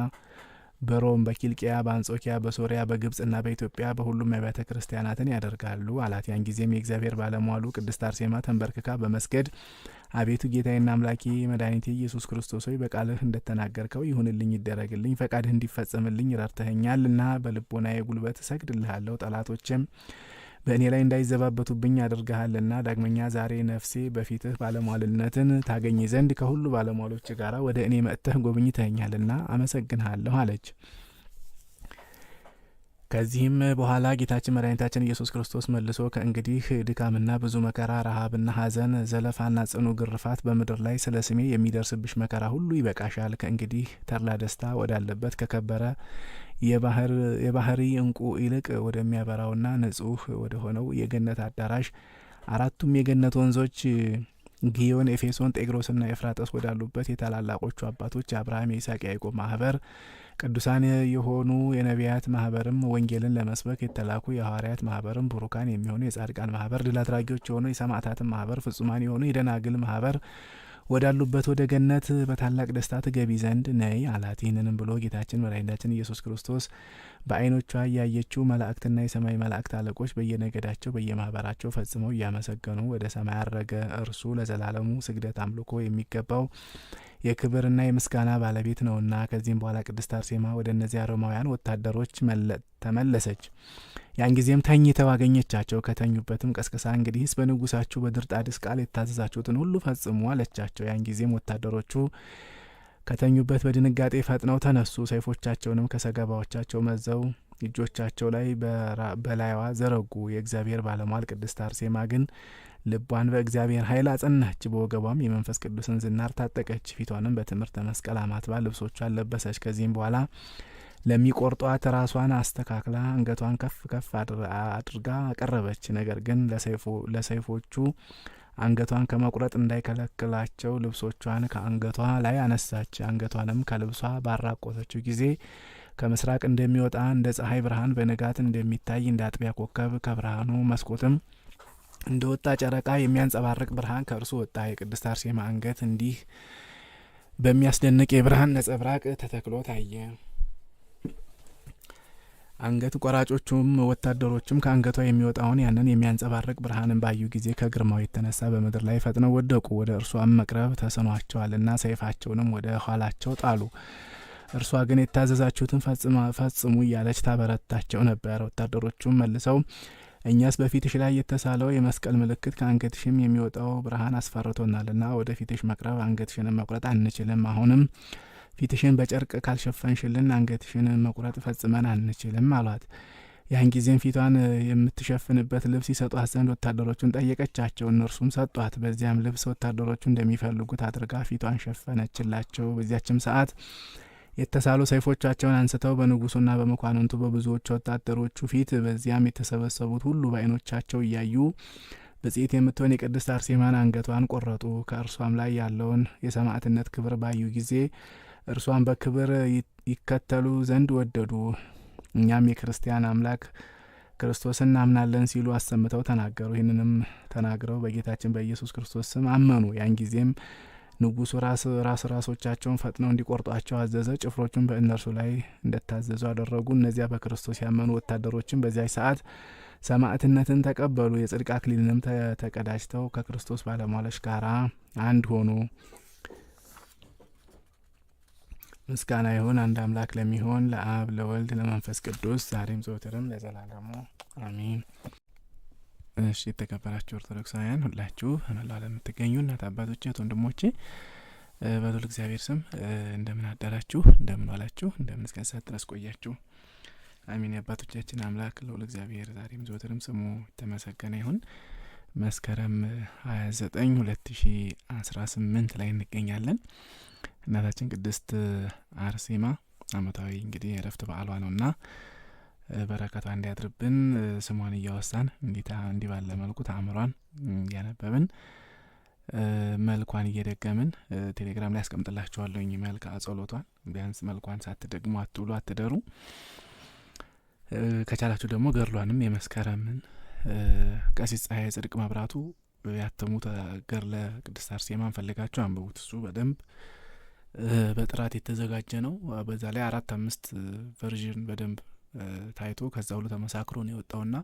በሮም፣ በኪልቅያ፣ በአንጾኪያ፣ በሶሪያ፣ በግብጽና በኢትዮጵያ በሁሉም አብያተ ክርስቲያናትን ያደርጋሉ አላት። ያን ጊዜም የእግዚአብሔር ባለሟሉ ቅድስት አርሴማ ተንበርክካ በመስገድ አቤቱ ጌታዬና አምላኬ መድኃኒቴ ኢየሱስ ክርስቶስ ሆይ በቃልህ እንደተናገርከው ይሁንልኝ፣ ይደረግልኝ፣ ፈቃድህ እንዲፈጸምልኝ ረድተኸኛልና በልቦናዬ ጉልበት እሰግድልሃለሁ። ጠላቶችም በእኔ ላይ እንዳይዘባበቱብኝ አድርገሃልና ዳግመኛ ዛሬ ነፍሴ በፊትህ ባለሟልነትን ታገኝ ዘንድ ከሁሉ ባለሟሎች ጋር ወደ እኔ መጥተህ ጎብኝተኸኛልና አመሰግንሃለሁ አለች። ከዚህም በኋላ ጌታችን መድኃኒታችን ኢየሱስ ክርስቶስ መልሶ ከእንግዲህ ድካምና ብዙ መከራ፣ ረሃብና ሐዘን፣ ዘለፋና ጽኑ ግርፋት በምድር ላይ ስለ ስሜ የሚደርስብሽ መከራ ሁሉ ይበቃሻል። ከእንግዲህ ተድላ ደስታ ወዳለበት ከከበረ የባህሪ እንቁ ይልቅ ወደሚያበራውና ንጹሕ ወደ ሆነው የገነት አዳራሽ አራቱም የገነት ወንዞች ጊዮን፣ ኤፌሶን፣ ጤግሮስና ኤፍራጠስ ወዳሉበት የታላላቆቹ አባቶች የአብርሃም፣ የይስሐቅ፣ የያዕቆብ ማህበር ቅዱሳን የሆኑ የነቢያት ማህበርም ወንጌልን ለመስበክ የተላኩ የሐዋርያት ማህበርም ቡሩካን የሚሆኑ የጻድቃን ማህበር ድል አድራጊዎች የሆኑ የሰማዕታትን ማህበር ፍጹማን የሆኑ የደናግል ማህበር ወዳሉበት ወደ ገነት በታላቅ ደስታ ትገቢ ዘንድ ነይ አላት። ይህንንም ብሎ ጌታችን መድኃኒታችን ኢየሱስ ክርስቶስ በዓይኖቿ እያየችው መላእክትና የሰማይ መላእክት አለቆች በየነገዳቸው በየማህበራቸው ፈጽመው እያመሰገኑ ወደ ሰማይ አረገ። እርሱ ለዘላለሙ ስግደት አምልኮ የሚገባው የክብርና የምስጋና ባለቤት ነውና። ከዚህም በኋላ ቅድስት አርሴማ ወደ እነዚያ ሮማውያን ወታደሮች ተመለሰች። ያን ጊዜም ተኝተው አገኘቻቸው። ከተኙበትም ቀስቅሳ እንግዲህስ በንጉሳችሁ በድርጣድስ ቃል የታዘዛችሁትን ሁሉ ፈጽሙ አለቻቸው። ያን ጊዜም ወታደሮቹ ከተኙበት በድንጋጤ ፈጥነው ተነሱ። ሰይፎቻቸውንም ከሰገባዎቻቸው መዘው እጆቻቸው ላይ በላይዋ ዘረጉ። የእግዚአብሔር ባለሟል ቅድስት አርሴማ ግን ልቧን በእግዚአብሔር ኃይል አጸናች። በወገቧም የመንፈስ ቅዱስን ዝናር ታጠቀች። ፊቷንም በትምህርተ መስቀል አማትባ ልብሶቿን ለበሰች። ከዚህም በኋላ ለሚቆርጧት ራሷን አስተካክላ አንገቷን ከፍ ከፍ አድርጋ አቀረበች። ነገር ግን ለሰይፎቹ አንገቷን ከመቁረጥ እንዳይከለክላቸው ልብሶቿን ከአንገቷ ላይ አነሳች። አንገቷንም ከልብሷ ባራቆተችው ጊዜ ከምስራቅ እንደሚወጣ እንደ ፀሐይ ብርሃን በንጋት እንደሚታይ እንደ አጥቢያ ኮከብ ከብርሃኑ መስኮትም እንደወጣ ጨረቃ የሚያንጸባርቅ ብርሃን ከእርሱ ወጣ። የቅድስት አርሴማ አንገት እንዲህ በሚያስደንቅ የብርሃን ነጸብራቅ ተተክሎ ታየ። አንገት ቆራጮቹም ወታደሮችም ከአንገቷ የሚወጣውን ያንን የሚያንጸባርቅ ብርሃንን ባዩ ጊዜ ከግርማው የተነሳ በምድር ላይ ፈጥነው ወደቁ። ወደ እርሷም መቅረብ ተስኗቸዋልና ሰይፋቸውንም ወደ ኋላቸው ጣሉ። እርሷ ግን የታዘዛችሁትን ፈጽሙ እያለች ታበረታቸው ነበር። ወታደሮቹም መልሰው እኛስ በፊትሽ ላይ የተሳለው የመስቀል ምልክት ከአንገትሽም የሚወጣው ብርሃን አስፈርቶናልና ወደ ፊትሽ መቅረብ አንገትሽንም መቁረጥ አንችልም። አሁንም ፊትሽን በጨርቅ ካልሸፈንሽልን አንገትሽን መቁረጥ ፈጽመን አንችልም አሏት። ያን ጊዜም ፊቷን የምትሸፍንበት ልብስ ይሰጧት ዘንድ ወታደሮቹን ጠየቀቻቸው። እነርሱም ሰጧት። በዚያም ልብስ ወታደሮቹ እንደሚፈልጉት አድርጋ ፊቷን ሸፈነችላቸው። በዚያችም ሰዓት የተሳሉ ሰይፎቻቸውን አንስተው በንጉሱና በመኳንንቱ በብዙዎች ወታደሮቹ ፊት በዚያም የተሰበሰቡት ሁሉ በዓይኖቻቸው እያዩ ብጽዕት የምትሆን የቅድስት አርሴማን አንገቷን ቆረጡ። ከእርሷም ላይ ያለውን የሰማዕትነት ክብር ባዩ ጊዜ እርሷን በክብር ይከተሉ ዘንድ ወደዱ። እኛም የክርስቲያን አምላክ ክርስቶስን እናምናለን ሲሉ አሰምተው ተናገሩ። ይህንንም ተናግረው በጌታችን በኢየሱስ ክርስቶስ ስም አመኑ። ያን ጊዜም ንጉሱ ራሶቻቸውን ፈጥነው እንዲቆርጧቸው አዘዘ። ጭፍሮቹን በእነርሱ ላይ እንደታዘዙ አደረጉ። እነዚያ በክርስቶስ ያመኑ ወታደሮችን በዚያች ሰዓት ሰማዕትነትን ተቀበሉ። የጽድቅ አክሊልንም ተቀዳጅተው ከክርስቶስ ባለሟሎች ጋር አንድ ሆኑ። ምስጋና ይሁን አንድ አምላክ ለሚሆን ለአብ ለወልድ ለመንፈስ ቅዱስ ዛሬም ዘወትርም ለዘላለሙ አሜን። እሺ የተከበራችሁ ኦርቶዶክሳውያን ሁላችሁ በመላው ዓለም የምትገኙ እናት አባቶቼ ወንድሞቼ በሉል እግዚአብሔር ስም እንደምን አደራችሁ፣ እንደምን ዋላችሁ፣ እንደምን እስከ ሰዓት ድረስ ቆያችሁ? አሜን። የአባቶቻችን አምላክ ልዑል እግዚአብሔር ዛሬም ዘወትርም ስሙ የተመሰገነ ይሁን። መስከረም 29 2018 ላይ እንገኛለን። እናታችን ቅድስት አርሴማ ዓመታዊ እንግዲህ የእረፍት በዓሏ ነውና በረከቷ እንዲያድርብን ስሟን እያወሳን እንዲህ ባለ መልኩ ተአምሯን እያነበብን መልኳን እየደገምን ቴሌግራም ላይ አስቀምጥላችኋለሁኝ። መልክዓ ጸሎቷን ቢያንስ መልኳን ሳትደግሙ አትውሉ አትደሩ። ከቻላችሁ ደግሞ ገድሏንም የመስከረምን ቀሲስ ፀሐይ ጽድቅ መብራቱ ያተሙት ገድለ ቅድስት አርሴማን ፈልጋችሁ አንብቡት። እሱ በደንብ በጥራት የተዘጋጀ ነው። በዛ ላይ 4-5 ቨርዥን በደንብ ታይቶ ከዛ ሁሉ ተመሳክሮ ነው የወጣውና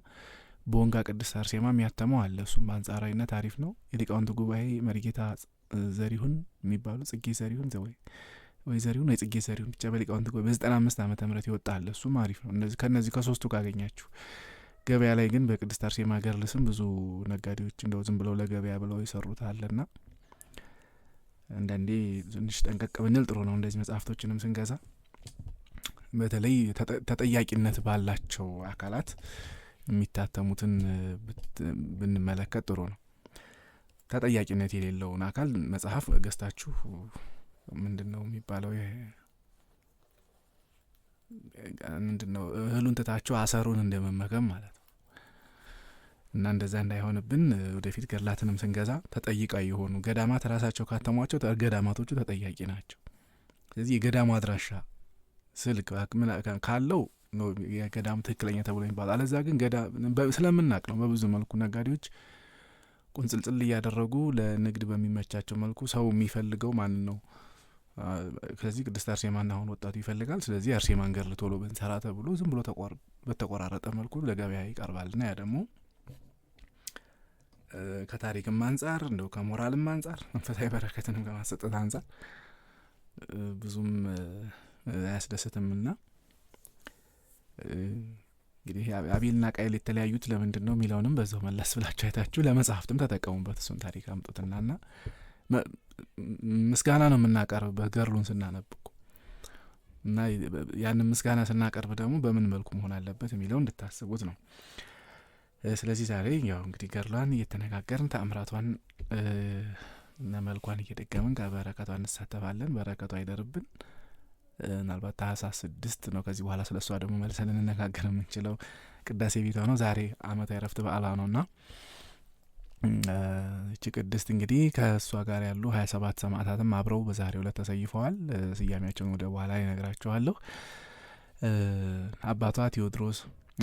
በወንጋ ቅድስት አርሴማ የሚያተመው አለ። እሱም በአንጻራዊነት አሪፍ ነው። የሊቃውንት ጉባኤ መሪጌታ ዘሪሁን የሚባሉ ጽጌ ዘሪሁን ወይ ዘሪሁን ወይ ጽጌ ዘሪሁን ብቻ በሊቃውንት ጉባኤ በ95 ዓመተ ምህረት ይወጣ አለ። እሱም አሪፍ ነው። ከነዚህ ከሶስቱ ካገኛችሁ ገበያ ላይ ግን በቅድስት አርሴማ ገድል ስም ብዙ ነጋዴዎች እንደው ዝም ብለው ለገበያ ብለው ይሰሩት አለና አንዳንዴ ትንሽ ጠንቀቅ ብንል ጥሩ ነው። እንደዚህ መጽሐፍቶችንም ስንገዛ በተለይ ተጠያቂነት ባላቸው አካላት የሚታተሙትን ብንመለከት ጥሩ ነው። ተጠያቂነት የሌለውን አካል መጽሐፍ ገዝታችሁ ምንድነው የሚባለው ምንድነው እህሉን ትታችሁ አሰሩን እንደመመገብ ማለት ነው። እና እንደዛ እንዳይሆንብን ወደፊት ገድላትንም ስንገዛ ተጠይቃይ የሆኑ ገዳማት ራሳቸው ካተሟቸው ገዳማቶቹ ተጠያቂ ናቸው። ስለዚህ የገዳሙ አድራሻ ስልክ ካለው ነው የገዳሙ ትክክለኛ ተብሎ ይባላል። አለዛ ግን ስለምናቅ ነው በብዙ መልኩ ነጋዴዎች ቁንጽልጽል እያደረጉ ለንግድ በሚመቻቸው መልኩ ሰው የሚፈልገው ማን ነው። ስለዚህ ቅድስት አርሴማን አሁን ወጣቱ ይፈልጋል። ስለዚህ አርሴማን ገድል ቶሎ ብንሰራ ተብሎ ዝም ብሎ በተቆራረጠ መልኩ ለገበያ ይቀርባልና ያ ደግሞ ከታሪክም አንጻር እንደው ከሞራልም አንጻር መንፈሳዊ በረከትንም ከማሰጠት አንጻር ብዙም አያስደስትምና እንግዲህ አቤልና ቃየል የተለያዩት ለምንድን ነው የሚለውንም በዛው መለስ ብላችሁ አይታችሁ ለመጽሐፍትም ተጠቀሙበት። እሱን ታሪክ አምጡትናና ምስጋና ነው የምናቀርብበት ገድሉን ስናነብቁ እና ያንን ምስጋና ስናቀርብ ደግሞ በምን መልኩ መሆን አለበት የሚለው እንድታስቡት ነው። ስለዚህ ዛሬ ያው እንግዲህ ገድሏን እየተነጋገርን ተአምራቷን እና መልኳን እየደገምን ከበረከቷ እንሳተፋለን። በረከቷ አይደርብን። ምናልባት ታኅሳስ 6 ነው ከዚህ በኋላ ስለሷ ደግሞ መልሰን እንነጋገር የምንችለው። ቅዳሴ ቤቷ ነው። ዛሬ ዓመታዊ ዕረፍት በዓሏ ነውና እቺ ቅድስት እንግዲህ ከእሷ ጋር ያሉ 27 ሰማዕታትም አብረው በዛሬው ዕለት ተሰይፈዋል። ስያሜያቸውን ወደ በኋላ ይነግራችኋለሁ። አባቷ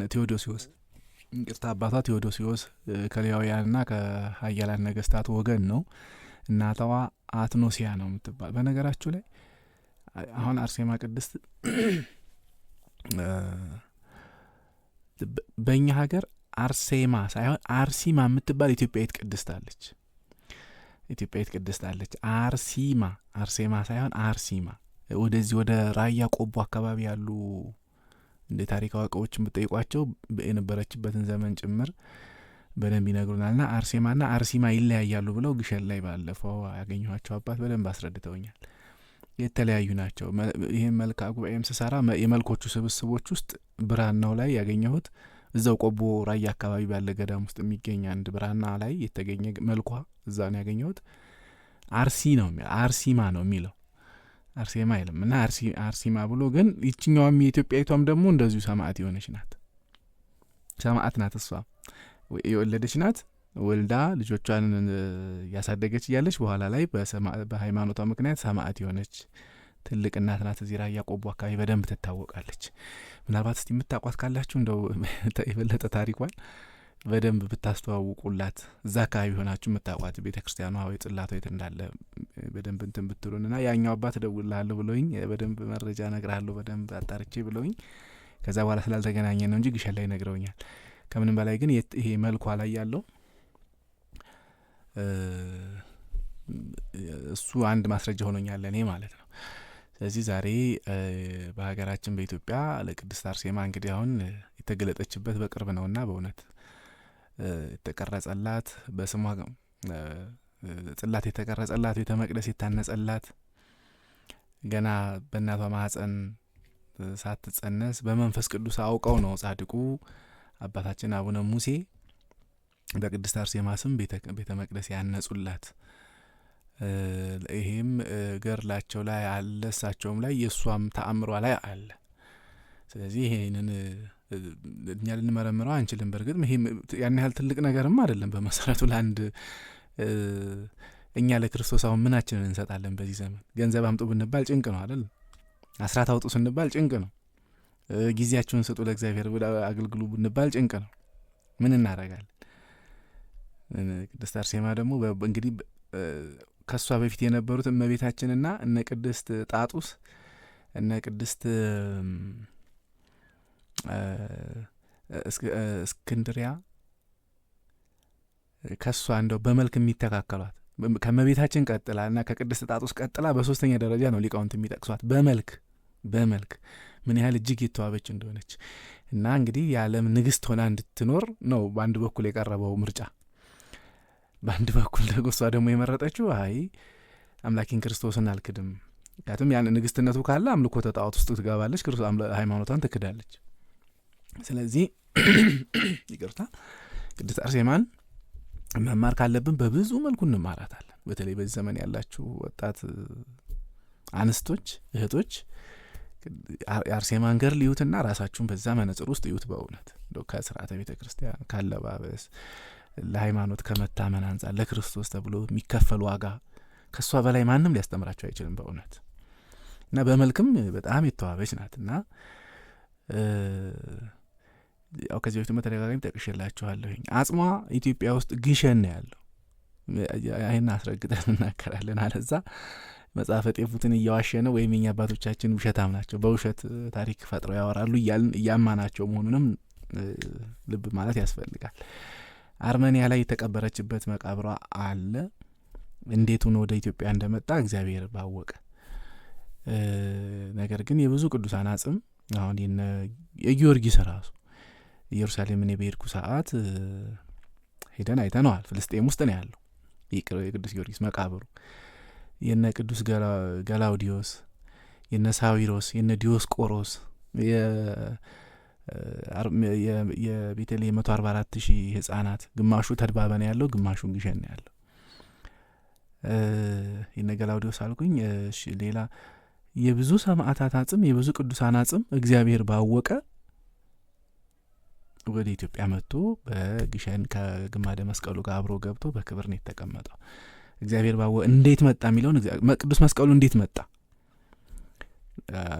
ቴዎዶሲዎስ አባቷ ቴዎዶሲዎስ ከሌዋውያንና ከሀያላን ነገስታት ወገን ነው። እናቷ አትኖሲያ ነው የምትባል። በነገራችሁ ላይ አሁን አርሴማ ቅድስት በእኛ ሀገር አርሴማ ሳይሆን አርሲማ የምትባል ኢትዮጵያዊት ቅድስት አለች። አርሴማ ሳይሆን አርሲማ። ወደዚህ ወደ ራያ ቆቦ አካባቢ ያሉ እንደ ታሪክ አዋቂዎችን ብጠይቋቸው የነበረችበትን ዘመን ጭምር በደንብ ይነግሩናልና አርሴማና አርሲማ ይለያያሉ ብለው ግሸን ላይ ባለፈው ያገኘኋቸው አባት በደንብ አስረድተውኛል። የተለያዩ ናቸው። ይህን መልክዓ ጉባኤም ስሰራ የመልኮቹ ስብስቦች ውስጥ ብራናው ላይ ያገኘሁት እዛው ቆቦ ራያ አካባቢ ባለ ገዳም ውስጥ የሚገኝ አንድ ብራና ላይ የተገኘ መልኳ እዛ ነው ያገኘሁት። አርሲማ ነው የሚለው አርሴማ አይልም። እና አርሲማ ብሎ ግን ይችኛዋም የኢትዮጵያዊቷም ደግሞ እንደዚሁ ሰማዕት የሆነች ናት። ሰማዕት ናት። እሷ የወለደች ናት። ወልዳ ልጆቿን ያሳደገች እያለች በኋላ ላይ በሃይማኖቷ ምክንያት ሰማዕት የሆነች ትልቅ እናት ናት። እዚህ ራያ ቆቦ አካባቢ በደንብ ትታወቃለች። ምናልባት እስቲ የምታውቋት ካላችሁ እንደው የበለጠ ታሪኳን በደንብ ብታስተዋውቁላት፣ እዛ አካባቢ ሆናችሁ የምታውቋት ቤተ ክርስቲያኗ ወይ ጽላቷ የት እንዳለ በደንብ እንትን ብትሉንና ያኛው አባት እደውልልሃለሁ ብለውኝ በደንብ መረጃ እነግርሃለሁ በደንብ አጣርቼ ብለውኝ ከዛ በኋላ ስላልተገናኘ ነው እንጂ ግሸን ላይ ነግረውኛል። ከምንም በላይ ግን ይሄ መልኳ ላይ ያለው እሱ አንድ ማስረጃ ሆኖኛል እኔ ማለት ነው። ስለዚህ ዛሬ በሀገራችን በኢትዮጵያ ለቅድስት አርሴማ እንግዲህ አሁን የተገለጠችበት በቅርብ ነውና በእውነት የተቀረጸላት በስሟ ጽላት የተቀረጸላት ቤተ መቅደስ የታነጸላት ገና በእናቷ ማህፀን ሳትጸነስ በመንፈስ ቅዱስ አውቀው ነው ጻድቁ አባታችን አቡነ ሙሴ በቅድስት አርሴማ ስም ቤተ መቅደስ ያነጹላት። ይሄም ገርላቸው ላይ አለ፣ እሳቸውም ላይ የእሷም ተአምሯ ላይ አለ። ስለዚህ ይሄንን እኛ ልንመረምረው አንችልም። በእርግጥ ይሄ ያን ያህል ትልቅ ነገርም አይደለም በመሰረቱ ለአንድ እኛ ለክርስቶስ አሁን ምናችንን እንሰጣለን? በዚህ ዘመን ገንዘብ አምጡ ብንባል ጭንቅ ነው አይደል? አስራት አውጡ ስንባል ጭንቅ ነው። ጊዜያችሁን ስጡ ለእግዚአብሔር አገልግሉ ብንባል ጭንቅ ነው። ምን እናደርጋለን? ቅድስት አርሴማ ደግሞ እንግዲህ ከሷ በፊት የነበሩት እመቤታችንና እነ ቅድስት ጣጡስ እነ ቅድስት እስክንድሪያ ከሷ እንደው በመልክ የሚተካከሏት ከእመቤታችን ቀጥላ እና ከቅድስት ጣጡስ ቀጥላ በሶስተኛ ደረጃ ነው ሊቃውንት የሚጠቅሷት በመልክ ምን ያህል እጅግ የተዋበች እንደሆነች እና እንግዲህ የዓለም ንግስት ሆና እንድትኖር ነው በአንድ በኩል የቀረበው ምርጫ። በአንድ በኩል ደግሞ እሷ ደግሞ የመረጠችው አይ አምላኬን ክርስቶስን አልክድም፣ ምክንያቱም ያን ንግስትነቱ ካለ አምልኮተ ጣዖት ውስጥ ትገባለች፣ ሃይማኖቷን ትክዳለች። ስለዚህ ይቅርታ ቅድስት አርሴማን መማር ካለብን በብዙ መልኩ እንማራታለን። በተለይ በዚህ ዘመን ያላችሁ ወጣት አንስቶች እህቶች የአርሴማን ገድል እዩትና ራሳችሁን በዛ መነጽር ውስጥ እዩት። በእውነት እንደው ከስርዓተ ቤተ ክርስቲያን ካለባበስ ለሃይማኖት ከመታመን አንጻር ለክርስቶስ ተብሎ የሚከፈል ዋጋ ከሷ በላይ ማንም ሊያስተምራቸው አይችልም በእውነት እና በመልክም በጣም የተዋበች ናትና ያው ከዚህ በፊት በተደጋጋሚ ጠቅሼላችኋለሁኝ። አጽሟ ኢትዮጵያ ውስጥ ግሸን ነው ያለው። አይና አስረግጠን እናከራለን። አለዛ መጽሐፈ ጤፉትን እያዋሸ ነው ወይም የኛ አባቶቻችን ውሸታም ናቸው፣ በውሸት ታሪክ ፈጥረው ያወራሉ እያልን እያማናቸው መሆኑንም ልብ ማለት ያስፈልጋል። አርመኒያ ላይ የተቀበረችበት መቃብሯ አለ። እንዴት ሆኖ ወደ ኢትዮጵያ እንደመጣ እግዚአብሔር ባወቀ። ነገር ግን የብዙ ቅዱሳን አጽም አሁን የጊዮርጊስ ራሱ ኢየሩሳሌምን በሄድኩ ሰዓት ሄደን አይተነዋል። ፍልስጤም ውስጥ ነው ያለው የቅዱስ ጊዮርጊስ መቃብሩ። የነ ቅዱስ ገላውዲዮስ፣ የነ ሳዊሮስ፣ የነ ዲዮስቆሮስ የቤተልሔም 144,000 ህጻናት ግማሹ ተድባበን ያለው ግማሹ ግሸን ያለው የነ ገላውዲዮስ አልኩኝ። እሺ ሌላ የብዙ ሰማዕታት አጽም የብዙ ቅዱሳን አጽም እግዚአብሔር ባወቀ ወደ ኢትዮጵያ መጥቶ በግሸን ከግማደ መስቀሉ ጋር አብሮ ገብቶ በክብር ነው የተቀመጠው። እግዚአብሔር ባወቀ እንዴት መጣ የሚለውን ቅዱስ መስቀሉ እንዴት መጣ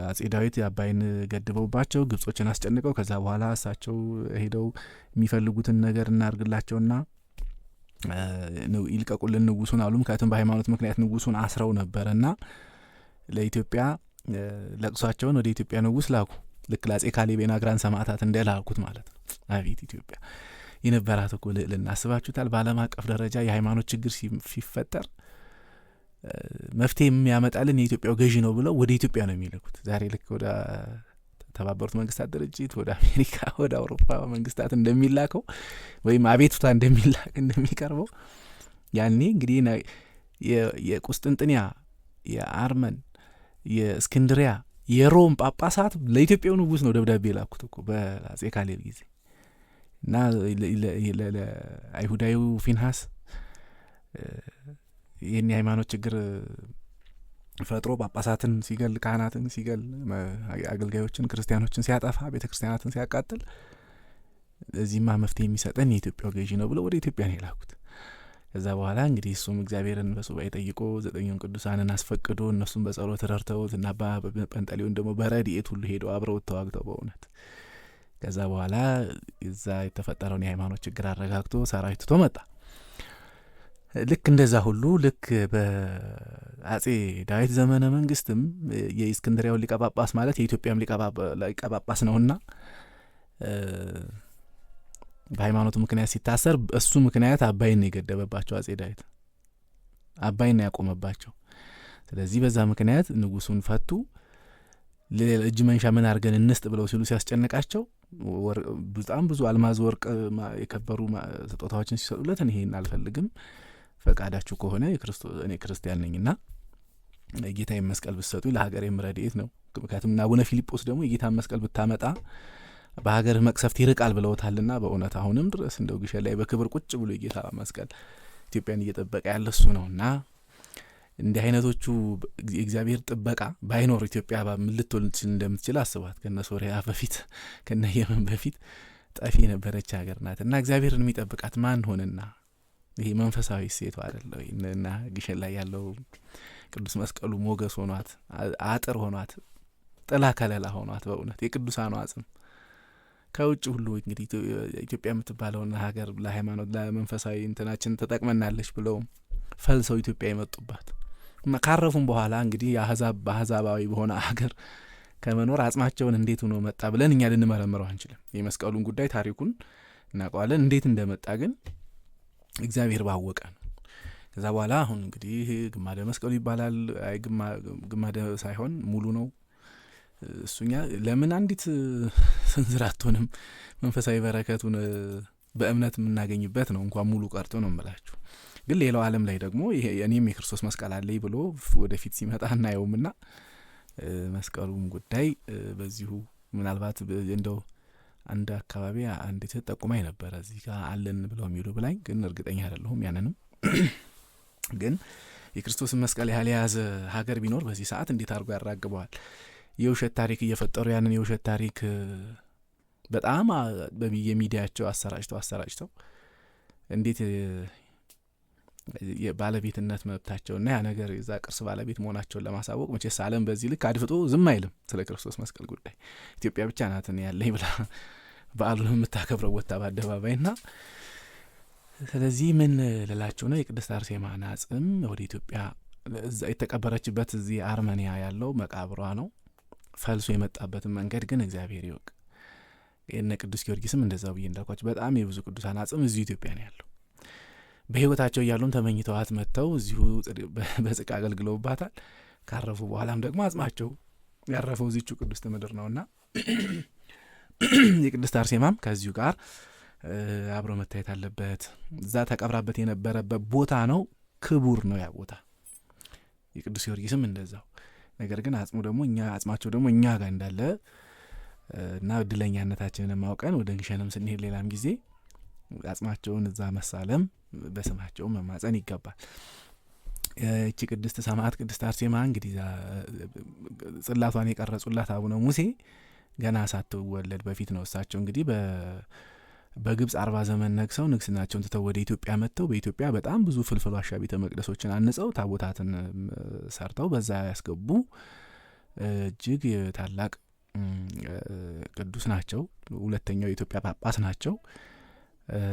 አጼ ዳዊት አባይን ገድበውባቸው ግብጾችን አስጨንቀው ከዛ በኋላ እሳቸው ሄደው የሚፈልጉትን ነገር እናርግላቸውና ነው ይልቀቁልን ንጉሱን አሉ። ምክንያቱም በሃይማኖት ምክንያት ንጉሱን አስረው ነበርና ለኢትዮጵያ ለቅሷቸውን ወደ ኢትዮጵያ ንጉስ ላኩ። ልክ ለአጼ ካሌብና ግራን ሰማዕታት እንደላኩት ማለት ነው። አቤት ኢትዮጵያ የነበራት እኮ ልናስባችሁታል። በዓለም አቀፍ ደረጃ የሃይማኖት ችግር ሲፈጠር መፍትሄ የሚያመጣልን የኢትዮጵያው ገዢ ነው ብለው ወደ ኢትዮጵያ ነው የሚልኩት። ዛሬ ልክ ወደ ተባበሩት መንግስታት ድርጅት፣ ወደ አሜሪካ፣ ወደ አውሮፓ መንግስታት እንደሚላከው ወይም አቤቱታ እንደሚቀርበው ያኔ እንግዲህ የቁስጥንጥንያ፣ የአርመን፣ የእስክንድሪያ፣ የሮም ጳጳሳት ለኢትዮጵያው ንጉስ ነው ደብዳቤ የላኩት እኮ በአጼ ካሌብ ጊዜ እና ለአይሁዳዊው ፊንሃስ ይህን የሃይማኖት ችግር ፈጥሮ ጳጳሳትን ሲገል፣ ካህናትን ሲገል፣ አገልጋዮችን ክርስቲያኖችን ሲያጠፋ፣ ቤተ ክርስቲያናትን ሲያቃጥል እዚህማ መፍትሄ የሚሰጠን የኢትዮጵያው ገዢ ነው ብለው ወደ ኢትዮጵያ ነው የላኩት። ከዛ በኋላ እንግዲህ እሱም እግዚአብሔርን በሱባኤ ጠይቆ 9ኙን ቅዱሳንን አስፈቅዶ እነሱም በጸሎት ረድተውት እና ጰንጠሌዎን ደግሞ በረድኤት ሁሉ ሄደው አብረው ተዋግተው በእውነት ከዛ በኋላ እዛ የተፈጠረውን የሃይማኖት ችግር አረጋግቶ ሰራዊት ትቶ መጣ። ልክ እንደዛ ሁሉ ልክ በአጼ ዳዊት ዘመነ መንግስትም የእስክንድሪያው ሊቀ ጳጳስ ማለት የኢትዮጵያም ሊቀ ጳጳስ ነውና በሃይማኖቱ ምክንያት ሲታሰር እሱ ምክንያት አባይን የገደበባቸው አጼ ዳዊት አባይን ያቆመባቸው። ስለዚህ በዛ ምክንያት ንጉሱን ፈቱ። እጅ መንሻ ምን አድርገን እንስጥ ብለው ሲሉ ሲያስጨንቃቸው በጣም ብዙ አልማዝ፣ ወርቅ፣ የከበሩ ስጦታዎችን ሲሰጡለት ይሄን አልፈልግም፣ ፈቃዳችሁ ከሆነ እኔ ክርስቲያን ነኝና የጌታዬን መስቀል ብትሰጡኝ ለሀገሬም ረድኤት ነው። ምክንያቱም አቡነ ፊልጶስ ደግሞ የጌታን መስቀል ብታመጣ በሀገርህ መቅሰፍት ይርቃል ብለውታልና በእውነት አሁንም ድረስ እንደው ግሸን ላይ በክብር ቁጭ ብሎ የጌታ መስቀል ኢትዮጵያን እየጠበቀ ያለ እሱ ነውና እንዲህ አይነቶቹ የእግዚአብሔር ጥበቃ ባይኖር ኢትዮጵያ ምን ልትሆን እንደምትችል አስባት። ከነ ሶሪያ በፊት ከነ የመን በፊት ጠፊ የነበረች ሀገር ናት እና እግዚአብሔርን የሚጠብቃት ማን ሆነና ይሄ መንፈሳዊ ሴቷ አይደለ እና ግሸን ላይ ያለው ቅዱስ መስቀሉ ሞገስ ሆኗት፣ አጥር ሆኗት፣ ጥላ ከለላ ሆኗት በእውነት የቅዱሳኑ አጽም ከውጭ ሁሉ እንግዲህ ኢትዮጵያ የምትባለውና ሀገር ለሃይማኖት ለመንፈሳዊ እንትናችን ተጠቅመናለች ብለው ፈልሰው ኢትዮጵያ የመጡባት ካረፉም በኋላ እንግዲህ አህዛባዊ በሆነ ሀገር ከመኖር አጽማቸውን እንዴት ሆኖ መጣ ብለን እኛ ልንመረምረው አንችልም። የመስቀሉን ጉዳይ ታሪኩን እናውቀዋለን፣ እንዴት እንደመጣ ግን እግዚአብሔር ባወቀ ነው። ከዛ በኋላ አሁን እንግዲህ ግማደ መስቀሉ ይባላል። አይ ግማደ ሳይሆን ሙሉ ነው እሱኛ። ለምን አንዲት ስንዝራቱንም መንፈሳዊ በረከቱን በእምነት የምናገኝበት ነው እንኳን ሙሉ ቀርቶ ነው የምላችሁ። ግን ሌላው ዓለም ላይ ደግሞ እኔም የክርስቶስ መስቀል አለኝ ብሎ ወደፊት ሲመጣ እናየውምና መስቀሉም ጉዳይ በዚሁ ምናልባት እንደው አንድ አካባቢ አንድ ተጠቁማኝ ነበር እዚህ ጋር አለን ብለው የሚሉ ብላኝ፣ ግን እርግጠኛ አይደለሁም። ያንንም ግን የክርስቶስን መስቀል ያህል የያዘ ሀገር ቢኖር በዚህ ሰዓት እንዴት አድርጎ ያራግበዋል? የውሸት ታሪክ እየፈጠሩ ያንን የውሸት ታሪክ በጣም የሚዲያቸው አሰራጭተው እንዴት የባለቤትነት መብታቸውና ያ ነገር የዛ ቅርስ ባለቤት መሆናቸውን ለማሳወቅ መቼስ ዓለም በዚህ ልክ አድፍጦ ዝም አይልም። ስለ ክርስቶስ መስቀል ጉዳይ ኢትዮጵያ ብቻ ናት ያለኝ ብላ በዓሉን የምታከብረው ወጣ በአደባባይና ስለዚህ ምን ልላችሁ ነው፣ የቅድስት አርሴማን አጽም ወደ ኢትዮጵያ የተቀበረችበት እዚህ አርመኒያ ያለው መቃብሯ ነው። ፈልሶ የመጣበትን መንገድ ግን እግዚአብሔር ይወቅ። የነ ቅዱስ ጊዮርጊስም እንደዛው ብዬ እንዳልኳቸው በጣም የብዙ ቅዱሳን አጽም እዚሁ ኢትዮጵያ ነው ያለው። በህይወታቸው እያሉም ተመኝተዋት መጥተው እዚሁ በጽድቅ አገልግለውባታል። ካረፉ በኋላም ደግሞ አጽማቸው ያረፈው እዚቹ ቅድስት ምድር ነውና የቅድስት አርሴማም ከዚሁ ጋር አብሮ መታየት አለበት። እዛ ተቀብራበት የነበረበት ቦታ ነው፣ ክቡር ነው ያ ቦታ። የቅዱስ ጊዮርጊስም እንደዛው። ነገር ግን አጽማቸው ደግሞ እኛ ጋር እንዳለ እና እድለኛነታችንን ማውቀን ወደ ግሸንም ስንሄድ ሌላም ጊዜ አጽማቸውን እዛ መሳለም በስማቸው መማጸን ይገባል። እቺ ቅድስት ሰማዕት ቅድስት አርሴማ እንግዲህ ጽላቷን የቀረጹላት አቡነ ሙሴ ገና ሳትወለድ በፊት ነው። እሳቸው እንግዲህ በግብጽ 40 ዘመን ነግሰው ንግስናቸውን ትተው ወደ ኢትዮጵያ መጥተው በኢትዮጵያ በጣም ብዙ ፍልፍል ዋሻ ቤተ መቅደሶችን አንጸው ታቦታትን ሰርተው በዛ ያስገቡ እጅግ ታላቅ ቅዱስ ናቸው። ሁለተኛው የኢትዮጵያ ጳጳስ ናቸው።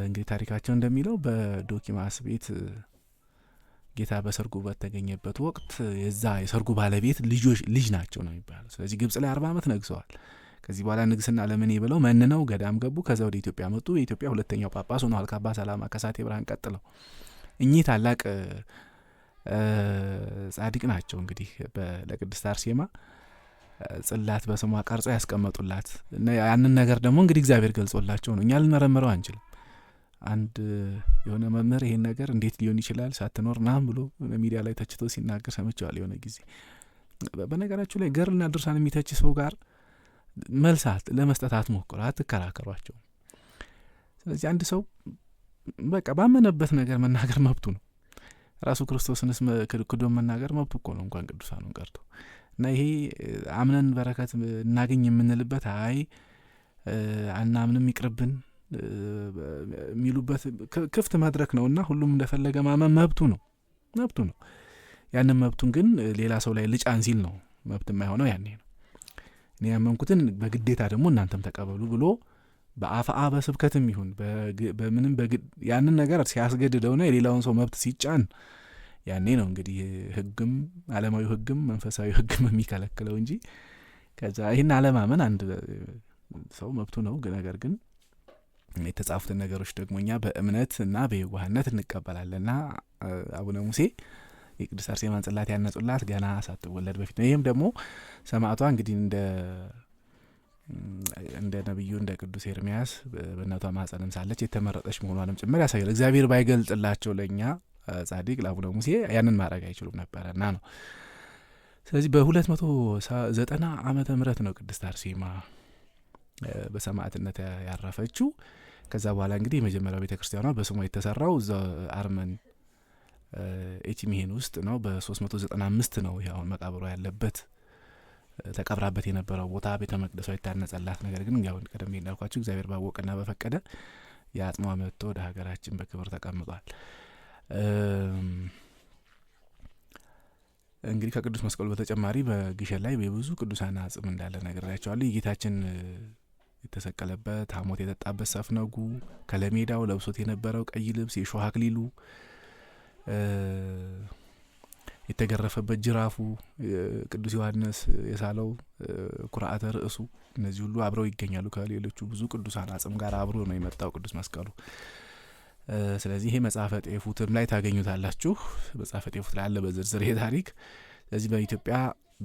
እንግዲህ ታሪካቸው እንደሚለው በዶኪማስ ቤት ጌታ በሰርጉ በተገኘበት ወቅት የዛ የሰርጉ ባለቤት ልጅ ናቸው ነው የሚባለው። ስለዚህ ግብጽ ላይ 40 ዓመት ነግሰዋል። ከዚህ በኋላ ንግስና ለምን ብለው መንነው ገዳም ገቡ። ከዛ ወደ ኢትዮጵያ መጡ። የኢትዮጵያ ሁለተኛው ጳጳስ ሆነዋል ከአባ ሰላማ ከሳቴ ብርሃን ቀጥለው። እኚህ ታላቅ ጻድቅ ናቸው። እንግዲህ ለቅድስት አርሴማ ጽላት በስሟ ቀርጸው ያስቀመጡላት እና ያንን ነገር ደግሞ እንግዲህ እግዚአብሔር ገልጾላቸው ነው። እኛ ልንመረምረው አንችልም። አንድ የሆነ መምህር ይሄን ነገር እንዴት ሊሆን ይችላል ሳትኖር ምናምን ብሎ ሚዲያ ላይ ተችቶ ሲናገር ሰምቼዋለሁ የሆነ ጊዜ። በነገራችሁ ላይ ገርልና ድርሳን የሚተች ሰው ጋር መልሳት ለመስጠት አትሞክሩ፣ አትከራከሯቸው። ስለዚህ አንድ ሰው በቃ ባመነበት ነገር መናገር መብቱ ነው። ራሱ ክርስቶስንስ ክዶ መናገር መብቱ እኮ ነው፣ እንኳን ቅዱሳኑን ቀርቶ እና ይሄ አምነን በረከት እናገኝ የምንልበት አናምንም ይቅርብን የሚሉበት ክፍት መድረክ ነውና ሁሉም እንደፈለገ ማመን መብቱ ነው። ያንን መብቱን ግን ሌላ ሰው ላይ ልጫን ሲል ነው መብት የማይሆነው። ያኔ ነው እኔ ያመንኩትን በግዴታ ደግሞ እናንተም ተቀበሉ ብሎ በአፍአ በስብከትም ይሁን በምንም ያንን ነገር ሲያስገድደውና የሌላውን ሰው መብት ሲጫን ያኔ ነው እንግዲህ ሕግም ዓለማዊ ሕግም መንፈሳዊ ሕግም የሚከለክለው እንጂ ከዛ ይህን አለማመን አንድ ሰው መብቱ ነው። ነገር ግን የተጻፉትን ነገሮች ደግሞ እኛ በእምነት እና በየዋህነት እንቀበላለንና አቡነ ሙሴ የቅድስት አርሴማን ጽላት ያነጹላት ገና ሳትወለድ በፊት ነው። ይህም ደግሞ ሰማዕቷ እንግዲህ እንደ ነቢዩ እንደ ቅዱስ ኤርምያስ በእናቷ ማኅፀንም ሳለች የተመረጠች መሆኗንም ጭምር ያሳያል። እግዚአብሔር ባይገልጽላቸው ለእኛ ጻድቅ ለአቡነ ሙሴ ያንን ማድረግ አይችሉም ነበረና ነው። ስለዚህ በ290 ዓመተ ምህረት ነው ቅድስት አርሴማ በሰማዕትነት ያረፈችው። ከዛ በኋላ እንግዲህ የመጀመሪያው ቤተ ክርስቲያኗ በስሟ የተሰራው እዛ አርመን ኤችሚሄን ውስጥ ነው። በ395 ነው ያው መቃብሯ ያለበት ተቀብራበት የነበረው ቦታ ቤተ መቅደሷ የታነጸላት። ነገር ግን ያው ቀደም እንዳልኳችሁ እግዚአብሔር ባወቀና በፈቀደ የአጽሟ መጥቶ ወደ ሀገራችን በክብር ተቀምጧል። እንግዲህ ከቅዱስ መስቀሉ በተጨማሪ በግሸን ላይ የብዙ ቅዱሳን አጽም እንዳለ ነግሬያቸዋለሁ። የጌታችን የተሰቀለበት ሐሞት የጠጣበት ሰፍነጉ፣ ከለሜዳው ለብሶት የነበረው ቀይ ልብስ፣ የሾህ አክሊሉ፣ የተገረፈበት ጅራፉ፣ ቅዱስ ዮሐንስ የሳለው ኩርዓተ ርእሱ፣ እነዚህ ሁሉ አብረው ይገኛሉ ከሌሎቹ ብዙ ቅዱሳን አጽም ጋር አብሮ ነው የመጣው ቅዱስ መስቀሉ። ስለዚህ ይሄ መጽሐፈ ጤፉትም ላይ ታገኙታላችሁ። መጽሐፈ ጤፉት ላይ አለ በዝርዝር ይሄ ታሪክ። ስለዚህ በኢትዮጵያ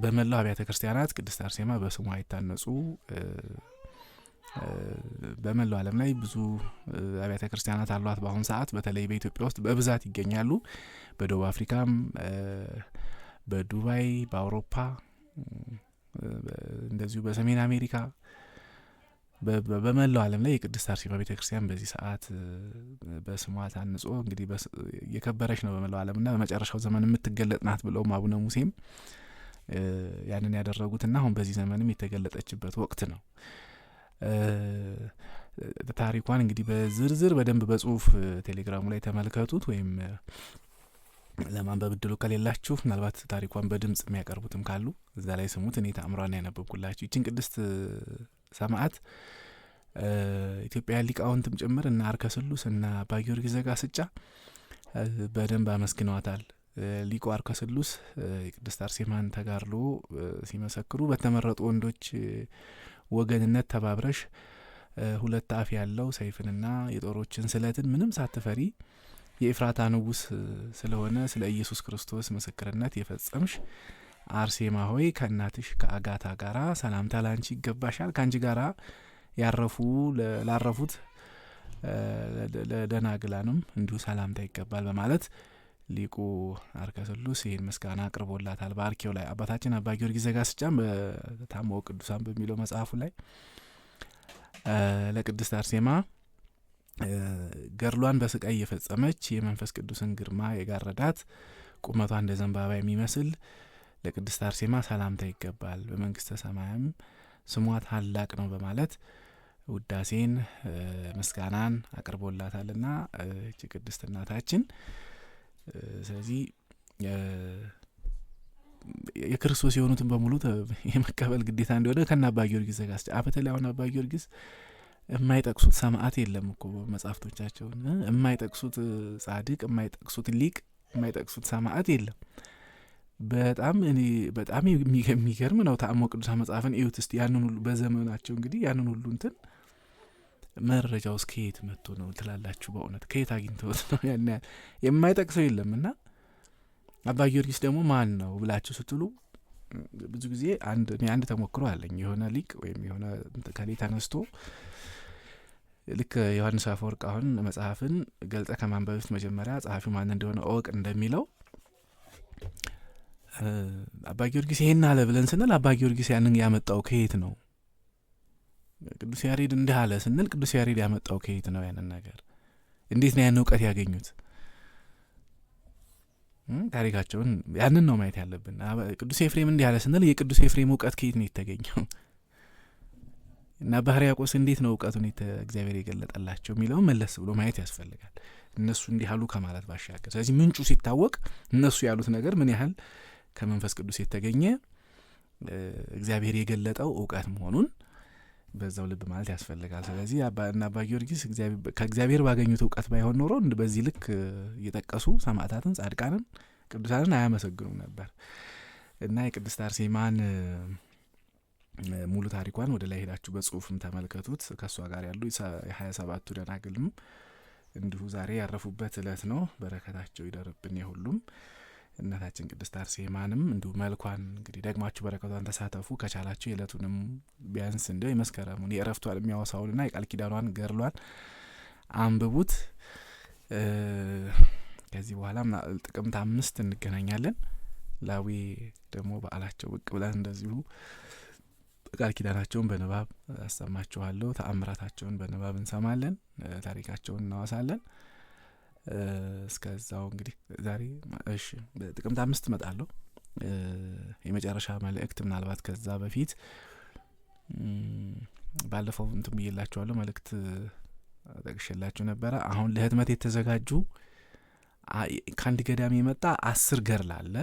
በመላው አብያተ ክርስቲያናት ቅድስት አርሴማ በስሟ የታነጹ በመላው ዓለም ላይ ብዙ አብያተ ክርስቲያናት አሏት በአሁኑ ሰዓት። በተለይ በኢትዮጵያ ውስጥ በብዛት ይገኛሉ። በደቡብ አፍሪካም፣ በዱባይ፣ በአውሮፓ እንደዚሁ በሰሜን አሜሪካ በመላው ዓለም ላይ የቅድስት አርሴማ ቤተ ክርስቲያን በዚህ ሰዓት በስሟ ታንጾ እንግዲህ የከበረች ነው በመላው ዓለምና በመጨረሻው ዘመን የምትገለጥ ናት ብለውም አቡነ ሙሴም ያንን ያደረጉትና አሁን በዚህ ዘመንም የተገለጠችበት ወቅት ነው። ታሪኳን እንግዲህ በዝርዝር በደንብ በጽሁፍ ቴሌግራሙ ላይ ተመልከቱት፣ ወይም ለማንበብ እድሉ ከሌላችሁ ምናልባት ታሪኳን በድምጽ የሚያቀርቡትም ካሉ እዛ ላይ ስሙት። እኔ ተአምሯን ያነበብኩላችሁ ይችን ቅድስት ሰማዕት ኢትዮጵያ ሊቃውንትም ጭምር እና አርከስሉስ እና አባ ጊዮርጊስ ዘጋስጫ በደንብ አመስግነዋታል። ሊቁ አርከስሉስ የቅድስት አርሴማን ተጋድሎ ሲመሰክሩ በተመረጡ ወንዶች ወገንነት ተባብረሽ ሁለት አፍ ያለው ሰይፍንና የጦሮችን ስለትን ምንም ሳትፈሪ የኤፍራታ ንጉስ ስለሆነ ስለ ኢየሱስ ክርስቶስ ምስክርነት የፈጸምሽ አርሴማ ሆይ ከእናትሽ ከአጋታ ጋራ ሰላምታ ላንቺ ይገባሻል። ካንቺ ጋራ ላረፉት ለደናግላንም እንዲሁ ሰላምታ ይገባል በማለት ሊቁ አርከስሉስ ይህን ምስጋና አቅርቦላታል። በአርኬው ላይ አባታችን አባ ጊዮርጊስ ዘጋስጫም በታምወ ቅዱሳን በሚለው መጽሐፉ ላይ ለቅድስት አርሴማ ገድሏን በስቃይ የፈጸመች የመንፈስ ቅዱስን ግርማ የጋረዳት ቁመቷ እንደ ዘንባባ የሚመስል ለቅድስት አርሴማ ሰላምታ ይገባል፣ በመንግስተ ሰማያም ስሟ ታላቅ ነው በማለት ውዳሴን ምስጋናን አቅርቦላታልና እቺ ቅድስት እናታችን። ስለዚህ የክርስቶስ የሆኑትን በሙሉ የመቀበል ግዴታ እንደሆነ ከነ አባ ጊዮርጊስ ዘጋስጫ በተለይ አሁን አባ ጊዮርጊስ የማይጠቅሱት ሰማዕት የለም እኮ መጽሐፍቶቻቸው የማይጠቅሱት ጻድቅ የማይጠቅሱት ሊቅ የማይጠቅሱት ሰማዕት የለም። በጣም የሚገርም ነው። ተአምኖ ቅዱሳን መጽሐፍን እዩት እስቲ። ያንን ሁሉ በዘመናቸው እንግዲህ ያንን ሁሉ እንትን መረጃው እስከ የት መጥቶ ነው ትላላችሁ? በእውነት ከየት አግኝተውት ነው? ያን የማይጠቅሰው የለም። እና አባ ጊዮርጊስ ደግሞ ማን ነው ብላችሁ ስትሉ ብዙ ጊዜ አንድ ተሞክሮ አለኝ። የሆነ ሊቅ ወይም የሆነ ከሌ ተነስቶ ልክ ዮሐንስ አፈወርቅ አሁን መጽሐፍን ገልጸ ከማንበብ በፊት መጀመሪያ ጸሐፊው ማን እንደሆነ እወቅ እንደሚለው አባ ጊዮርጊስ ይሄን አለ ብለን ስንል አባ ጊዮርጊስ ያንን ያመጣው ከየት ነው? ቅዱስ ያሬድ እንዲህ አለ ስንል ቅዱስ ያሬድ ያመጣው ከየት ነው? ያንን ነገር እንዴት ነው ያን እውቀት ያገኙት? ታሪካቸውን ያንን ነው ማየት ያለብን። ቅዱስ ኤፍሬም እንዲህ አለ ስንል የቅዱስ ኤፍሬም እውቀት ከየት ነው የተገኘው? እና አባ ሕርያቆስ እንዴት ነው እውቀቱን እግዚአብሔር የገለጠላቸው የሚለውን መለስ ብሎ ማየት ያስፈልጋል። እነሱ እንዲህ አሉ ከማለት ባሻገር፣ ስለዚህ ምንጩ ሲታወቅ እነሱ ያሉት ነገር ምን ያህል ከመንፈስ ቅዱስ የተገኘ እግዚአብሔር የገለጠው እውቀት መሆኑን በዛው ልብ ማለት ያስፈልጋል። ስለዚህ አባ ጊዮርጊስ ከእግዚአብሔር ባገኙት እውቀት ባይሆን ኖሮ በዚህ ልክ እየጠቀሱ ሰማዕታትን፣ ጻድቃንን፣ ቅዱሳንን አያመሰግኑም ነበር። እና የቅድስት አርሴማን ሙሉ ታሪኳን ወደ ላይ ሄዳችሁ በጽሁፍም ተመልከቱት። ከእሷ ጋር ያሉ የ27ቱ ደናግልም እንዲሁ ዛሬ ያረፉበት ዕለት ነው። በረከታቸው ይደርብን የሁሉም። እናታችን ቅድስት አርሴማንም እንዲሁ መልኳን እንግዲህ ደግማችሁ በረከቷን ተሳተፉ። ከቻላችሁ የዕለቱንም ቢያንስ እንደው የመስከረሙን የእረፍቷን የሚያወሳውንና የቃል ኪዳኗን ገድሏን አንብቡት። ከዚህ በኋላ ጥቅምት 5 እንገናኛለን። ላዊ ደግሞ በዓላቸው ብቅ ብለን እንደዚሁ ቃል ኪዳናቸውን በንባብ አሰማችኋለሁ። ተአምራታቸውን በንባብ እንሰማለን። ታሪካቸውን እናወሳለን። እስከዛው እንግዲህ ዛሬ ጥቅምት 5 እመጣለሁ። የመጨረሻ መልእክት ምናልባት ከዛ በፊት ባለፈው እንትን ብዬላችኋለሁ፣ መልእክት ጠቅሼላችሁ ነበረ። አሁን ለህትመት የተዘጋጁ ከአንድ ገዳም የመጣ 10 ገድል አለ።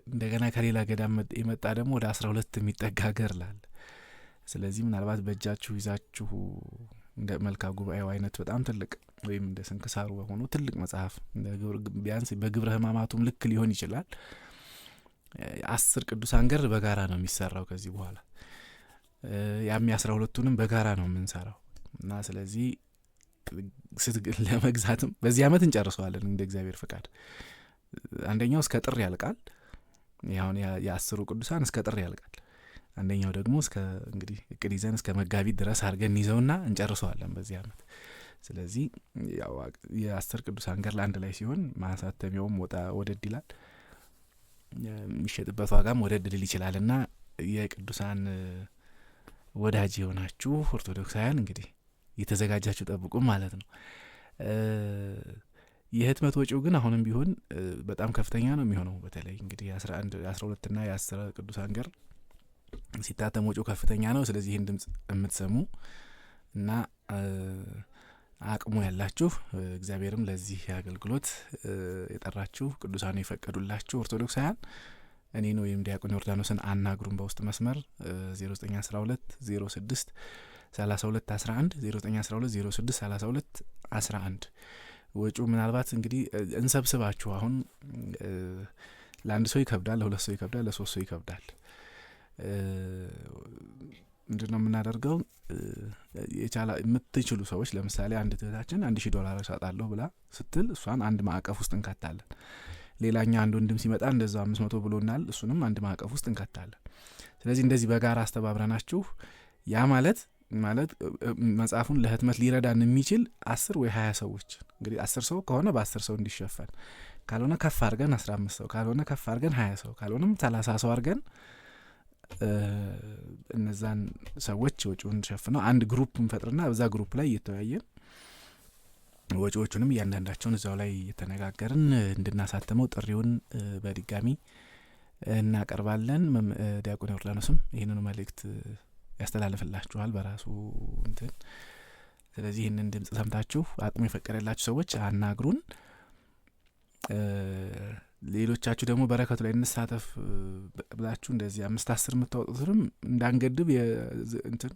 እንደገና ከሌላ ገዳም የመጣ ደግሞ ወደ 12 የሚጠጋ ገድል አለ። ስለዚህ ምናልባት በእጃችሁ ይዛችሁ እንደ መልካ ጉባኤው አይነት በጣም ትልቅ ወይም እንደ ስንክሳሩ ሆኖ ትልቅ መጽሐፍ ቢያንስ በግብረ ሕማማቱም ልክ ሊሆን ይችላል 10 ቅዱሳን ገድል በጋራ ነው የሚሰራው ከዚህ በኋላ። ያም 12ቱንም በጋራ ነው የምንሰራው እና ስለዚህ ለመግዛትም በዚህ ዓመት እንጨርሰዋለን እንደ እግዚአብሔር ፍቃድ። አንደኛው እስከ ጥር ያልቃል። ያውን የ10ሩ ቅዱሳን እስከ ጥር ያልቃል። አንደኛው ደግሞ እስከ እንግዲህ እቅድ ይዘን እስከ መጋቢት ድረስ አድርገን ይዘውና እንጨርሰዋለን በዚህ ዓመት። ስለዚህ ያው የ10 ቅዱሳን ገድል አንድ ላይ ሲሆን ማሳተሚያውም ወደድ ይላል፣ የሚሸጥበት ዋጋም ወደድ ሊል ይችላልና የቅዱሳን ወዳጅ የሆናችሁ ኦርቶዶክሳውያን እንግዲህ እየተዘጋጃችሁ ጠብቁ ማለት ነው። የህትመት ወጪው ግን አሁንም ቢሆን በጣም ከፍተኛ ነው የሚሆነው። በተለይ እንግዲህ 11 12 እና የ10 ቅዱሳን ገድል ሲታተም ወጪው ከፍተኛ ነው። ስለዚህ ይህን ድምጽ የምትሰሙ እና አቅሙ ያላችሁ እግዚአብሔርም ለዚህ አገልግሎት የጠራችሁ ቅዱሳኑ የፈቀዱላችሁ ኦርቶዶክሳውያን እኔን ወይም ዲያቆን ዮርዳኖስን አናግሩን በውስጥ መስመር 0912 06 32 11 0912 06 32 11 ወጪው ምናልባት እንግዲህ እንሰብስባችሁ አሁን ለአንድ ሰው ይከብዳል፣ ለሁለት ሰው ይከብዳል፣ ለሶስት ሰው ይከብዳል። ምንድነው የምናደርገው? የቻላ የምትችሉ ሰዎች ለምሳሌ አንድ እህታችን $1000 እሰጣለሁ ብላ ስትል እሷን አንድ ማዕቀፍ ውስጥ እንከታለን። ሌላኛ አንድ ወንድም ሲመጣ እንደዛው 500 ብሎናል፣ እሱንም አንድ ማዕቀፍ ውስጥ እንከታለን። ስለዚህ እንደዚህ በጋራ አስተባብረናችሁ ያ ማለት መጽሐፉን ለህትመት ሊረዳን የሚችል 10 ወይ 20 ሰዎች እንግዲህ 10 ሰው ከሆነ በ10 ሰው እንዲሸፈን፣ ካልሆነ ከፍ አድርገን 15 ሰው፣ ካልሆነ ከፍ አድርገን 20 ሰው፣ ካልሆነም 30 ሰው አድርገን እነዛን ሰዎች ወጪውን ሸፍነው አንድ ግሩፕ እንፈጥርና በዛ ግሩፕ ላይ እየተወያየን ወጪዎቹንም እያንዳንዳቸውን እዛው ላይ እየተነጋገርን እንድናሳተመው ጥሪውን በድጋሚ እናቀርባለን። ዲያቆን ዮርዳኖስም ይህንኑ መልእክት ያስተላልፍላችኋል በራሱ እንትን። ስለዚህ ይህንን ድምጽ ሰምታችሁ አቅሙ የፈቀደላችሁ ሰዎች አናግሩን። ሌሎቻችሁ ደግሞ በረከቱ ላይ እንሳተፍ ብላችሁ እንደዚህ 5-10 የምታወጡትንም እንዳንገድብ እንትን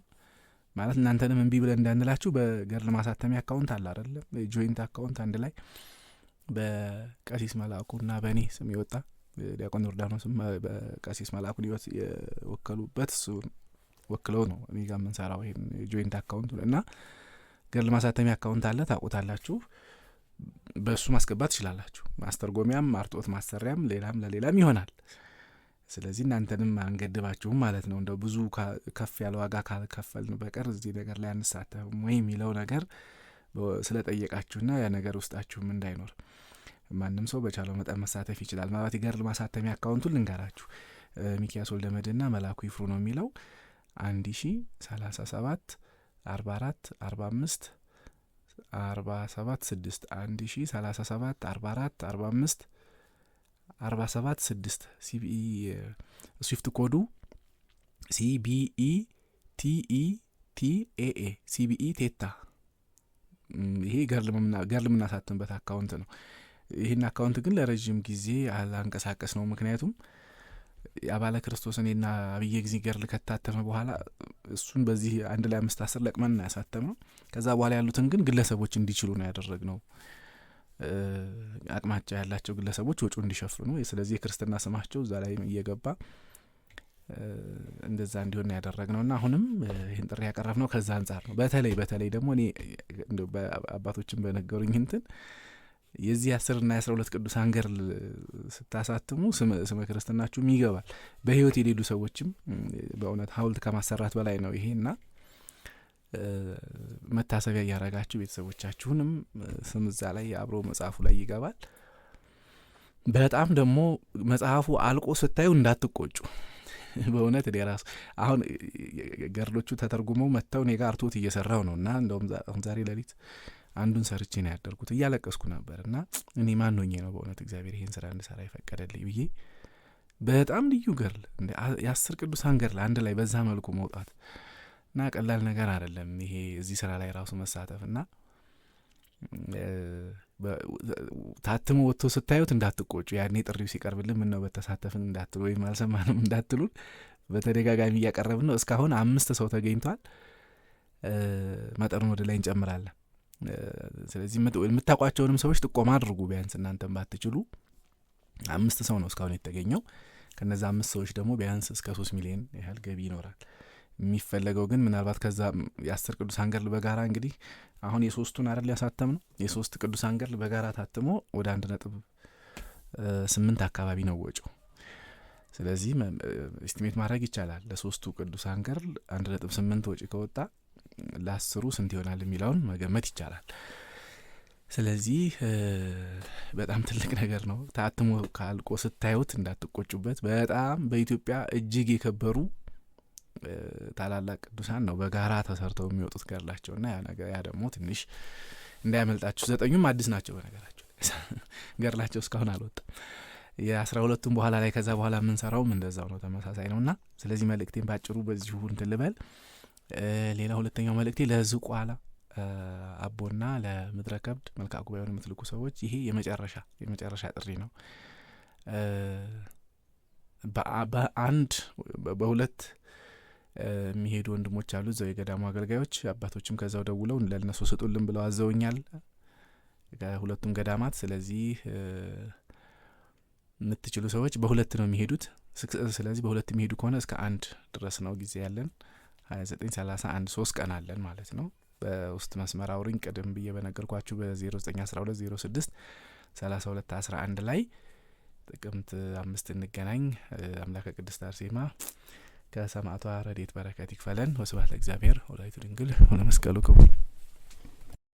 ማለት እናንተንም እምቢ ብለን እንዳንላችሁ በገድል ማሳተሚያ አካውንት አለ አይደለም፣ ጆይንት አካውንት አንድ ላይ በቀሲስ መላኩና በእኔ ስም ይወጣ ዲያቆን ዮርዳኖስም በቀሲስ መላኩን የወከሉበት እሱ ወክለው ነው እኔ ጋር የምንሰራው ይሄን ጆይንት አካውንት እና ገድል ማሳተሚያ አካውንት አለ ታውቁታላችሁ። በሱ ማስገባት ትችላላችሁ። ማስተርጎሚያም አርጦት ማሰሪያም ሌላም ለሌላም ይሆናል። ስለዚህ እናንተንም አንገድባችሁም ማለት ነው። እንደው ብዙ ከፍ ያለ ዋጋ ካልከፈልን በቀር እዚህ ነገር ላይ አንሳተፍም ወይ የሚለው ነገር ስለጠየቃችሁና ያ ነገር ውስጣችሁም እንዳይኖር ማንም ሰው በቻለው መጠን መሳተፍ ይችላል። ማለት የገድል ማሳተሚያ አካውንቱን ልንገራችሁ። ሚኪያስ ወልደመድህንና መላኩ ይፍሩ ነው የሚለው 1037 44 45 47 6 1037 44 45 47 6 ሲቢኢ ስዊፍት ኮዱ CBE TETAA ሲቢኢ ቴታ። ይሄ ገድል የምናሳትምበት አካውንት ነው። ይህን አካውንት ግን ለረጅም ጊዜ አላንቀሳቀስ ነው። ምክንያቱም አባለ ክርስቶስን እና አብየ ጊዜ ገድል ከታተመ በኋላ እሱን በዚህ አንድ ላይ 5-10 ለቅመን ነው ያሳተመው። ከዛ በኋላ ያሉትን ግን ግለሰቦች እንዲችሉ ነው ያደረግነው። አቅማቸው ያላቸው ግለሰቦች ወጪው እንዲሸፍኑ፣ ስለዚህ የክርስትና ስማቸው እዛ ላይ እየገባ እንደዛ እንዲሆን ያደረግነውና አሁንም ይህን ጥሪ ያቀረብነው ከዛ አንጻር ነው። በተለይ ደግሞ እኔ አባቶችን በነገሩኝ እንትን የዚህ 10 እና 12 ቅዱሳን ገድል ስታሳትሙ ስመ ክርስትናችሁም ይገባል። በህይወት የሌሉ ሰዎችም በእውነት ሐውልት ከማሰራት በላይ ነው ይሄና መታሰቢያ እያረጋችሁ ቤተሰቦቻችሁንም ስም እዛ ላይ አብሮ መጽሐፉ ላይ ይገባል። በጣም ደግሞ መጽሐፉ አልቆ ስታዩ እንዳትቆጩ። በእውነት እኔ ራሱ አሁን ገድሎቹ ተተርጉመው መጥተው እኔ ጋር አርቶት እየሰራው ነው እና እንደውም ዛሬ ሌሊት አንዱን ሰርቼ ነው ያደርኩት። እያለቀስኩ ነበርና እኔ ማን ሆኜ ነው በእውነት እግዚአብሔር ይሄን ስራ እንድሰራ ይፈቀደልኝ ብዬ። በጣም ልዩ ገድል የ10 ቅዱሳን ገድል አንድ ላይ በዛ መልኩ መውጣት እና ቀላል ነገር አይደለም። ይሄ እዚህ ስራ ላይ ራሱ መሳተፍና ታትሞ ወጥቶ ስታዩት እንዳትቆጩ። ያኔ ጥሪው ሲቀርብልን ምን ነው በተሳተፍን እንዳትሉ ወይም አልሰማንም እንዳትሉን በተደጋጋሚ እያቀረብን ነው። እስካሁን 5 ሰው ተገኝቷል። መጠኑን ወደ ላይ እንጨምራለን። ስለዚህ የምታውቋቸውንም ሰዎች ጥቆማ አድርጉ። ቢያንስ እናንተም ባትችሉ 5 ሰው ነው እስካሁን የተገኘው። ከነዛ 5 ሰዎች ደግሞ ቢያንስ እስከ 3 ሚሊዮን ያህል ገቢ ይኖራል። የሚፈለገው ግን ምናልባት ከዛ የ10 ቅዱሳን ገድል በጋራ እንግዲህ አሁን የ3ቱን አይደል ያሳተም ነው የ3 ቅዱሳን ገድል በጋራ ታትሞ ወደ 1.8 አካባቢ ነው ወጪው። ስለዚህ ኤስቲሜት ማድረግ ይቻላል። ለ3ቱ ቅዱሳን ገድል 1.8 ወጪ ከወጣ ለ10ሩ ስንት ይሆናል የሚለውን መገመት ይቻላል። ስለዚህ በጣም ትልቅ ነገር ነው። ታትሞ ካልቆ ስታዩት እንዳትቆጩበት። በጣም በኢትዮጵያ እጅግ የከበሩ ታላላቅ ቅዱሳን ነው በጋራ ተሰርተው የሚወጡት ገድላቸውና ያ ደግሞ ትንሽ እንዳያመልጣችሁ። 9ኙም አዲስ ናቸው በነገራቸው ገድላቸው እስካሁን አልወጣም። የ12ቱም በኋላ ላይ ከዛ በኋላ የምንሰራውም እንደዛው ነው፣ ተመሳሳይ ነውና ስለዚህ መልእክቴን ባጭሩ በዚሁ እንትን ልበል። ሌላ ሁለተኛው መልእክቴ ለዝቋላ አቦና ለምድረ ከብድ መልክዓ ጉባኤውን የምትልኩ ሰዎች ይሄ የመጨረሻ ጥሪ ነው። በሁለት የሚሄዱ ወንድሞች አሉ እዛው የገዳሙ አገልጋዮች አባቶችም ከዛው ደውለው ለነሱ ስጡልን ብለው አዘውኛል ከሁለቱም ገዳማት። ስለዚህ የምትችሉ ሰዎች በሁለት ነው የሚሄዱት። ስለዚህ በሁለት የሚሄዱ ከሆነ እስከ 1 ድረስ ነው ጊዜ ያለን 29-31 3 ቀን አለን ማለት ነው። በውስጥ መስመር አውሪኝ ቀደም ብዬ በነገርኳችሁ በ0912063211 ላይ ጥቅምት 5 እንገናኝ። አምላከ ቅድስት አርሴማ ከሰማዕቷ ረድኤት በረከት ይክፈለን። ወስብሐት ለእግዚአብሔር ወለወላዲቱ ድንግል ወለመስቀሉ ክቡር።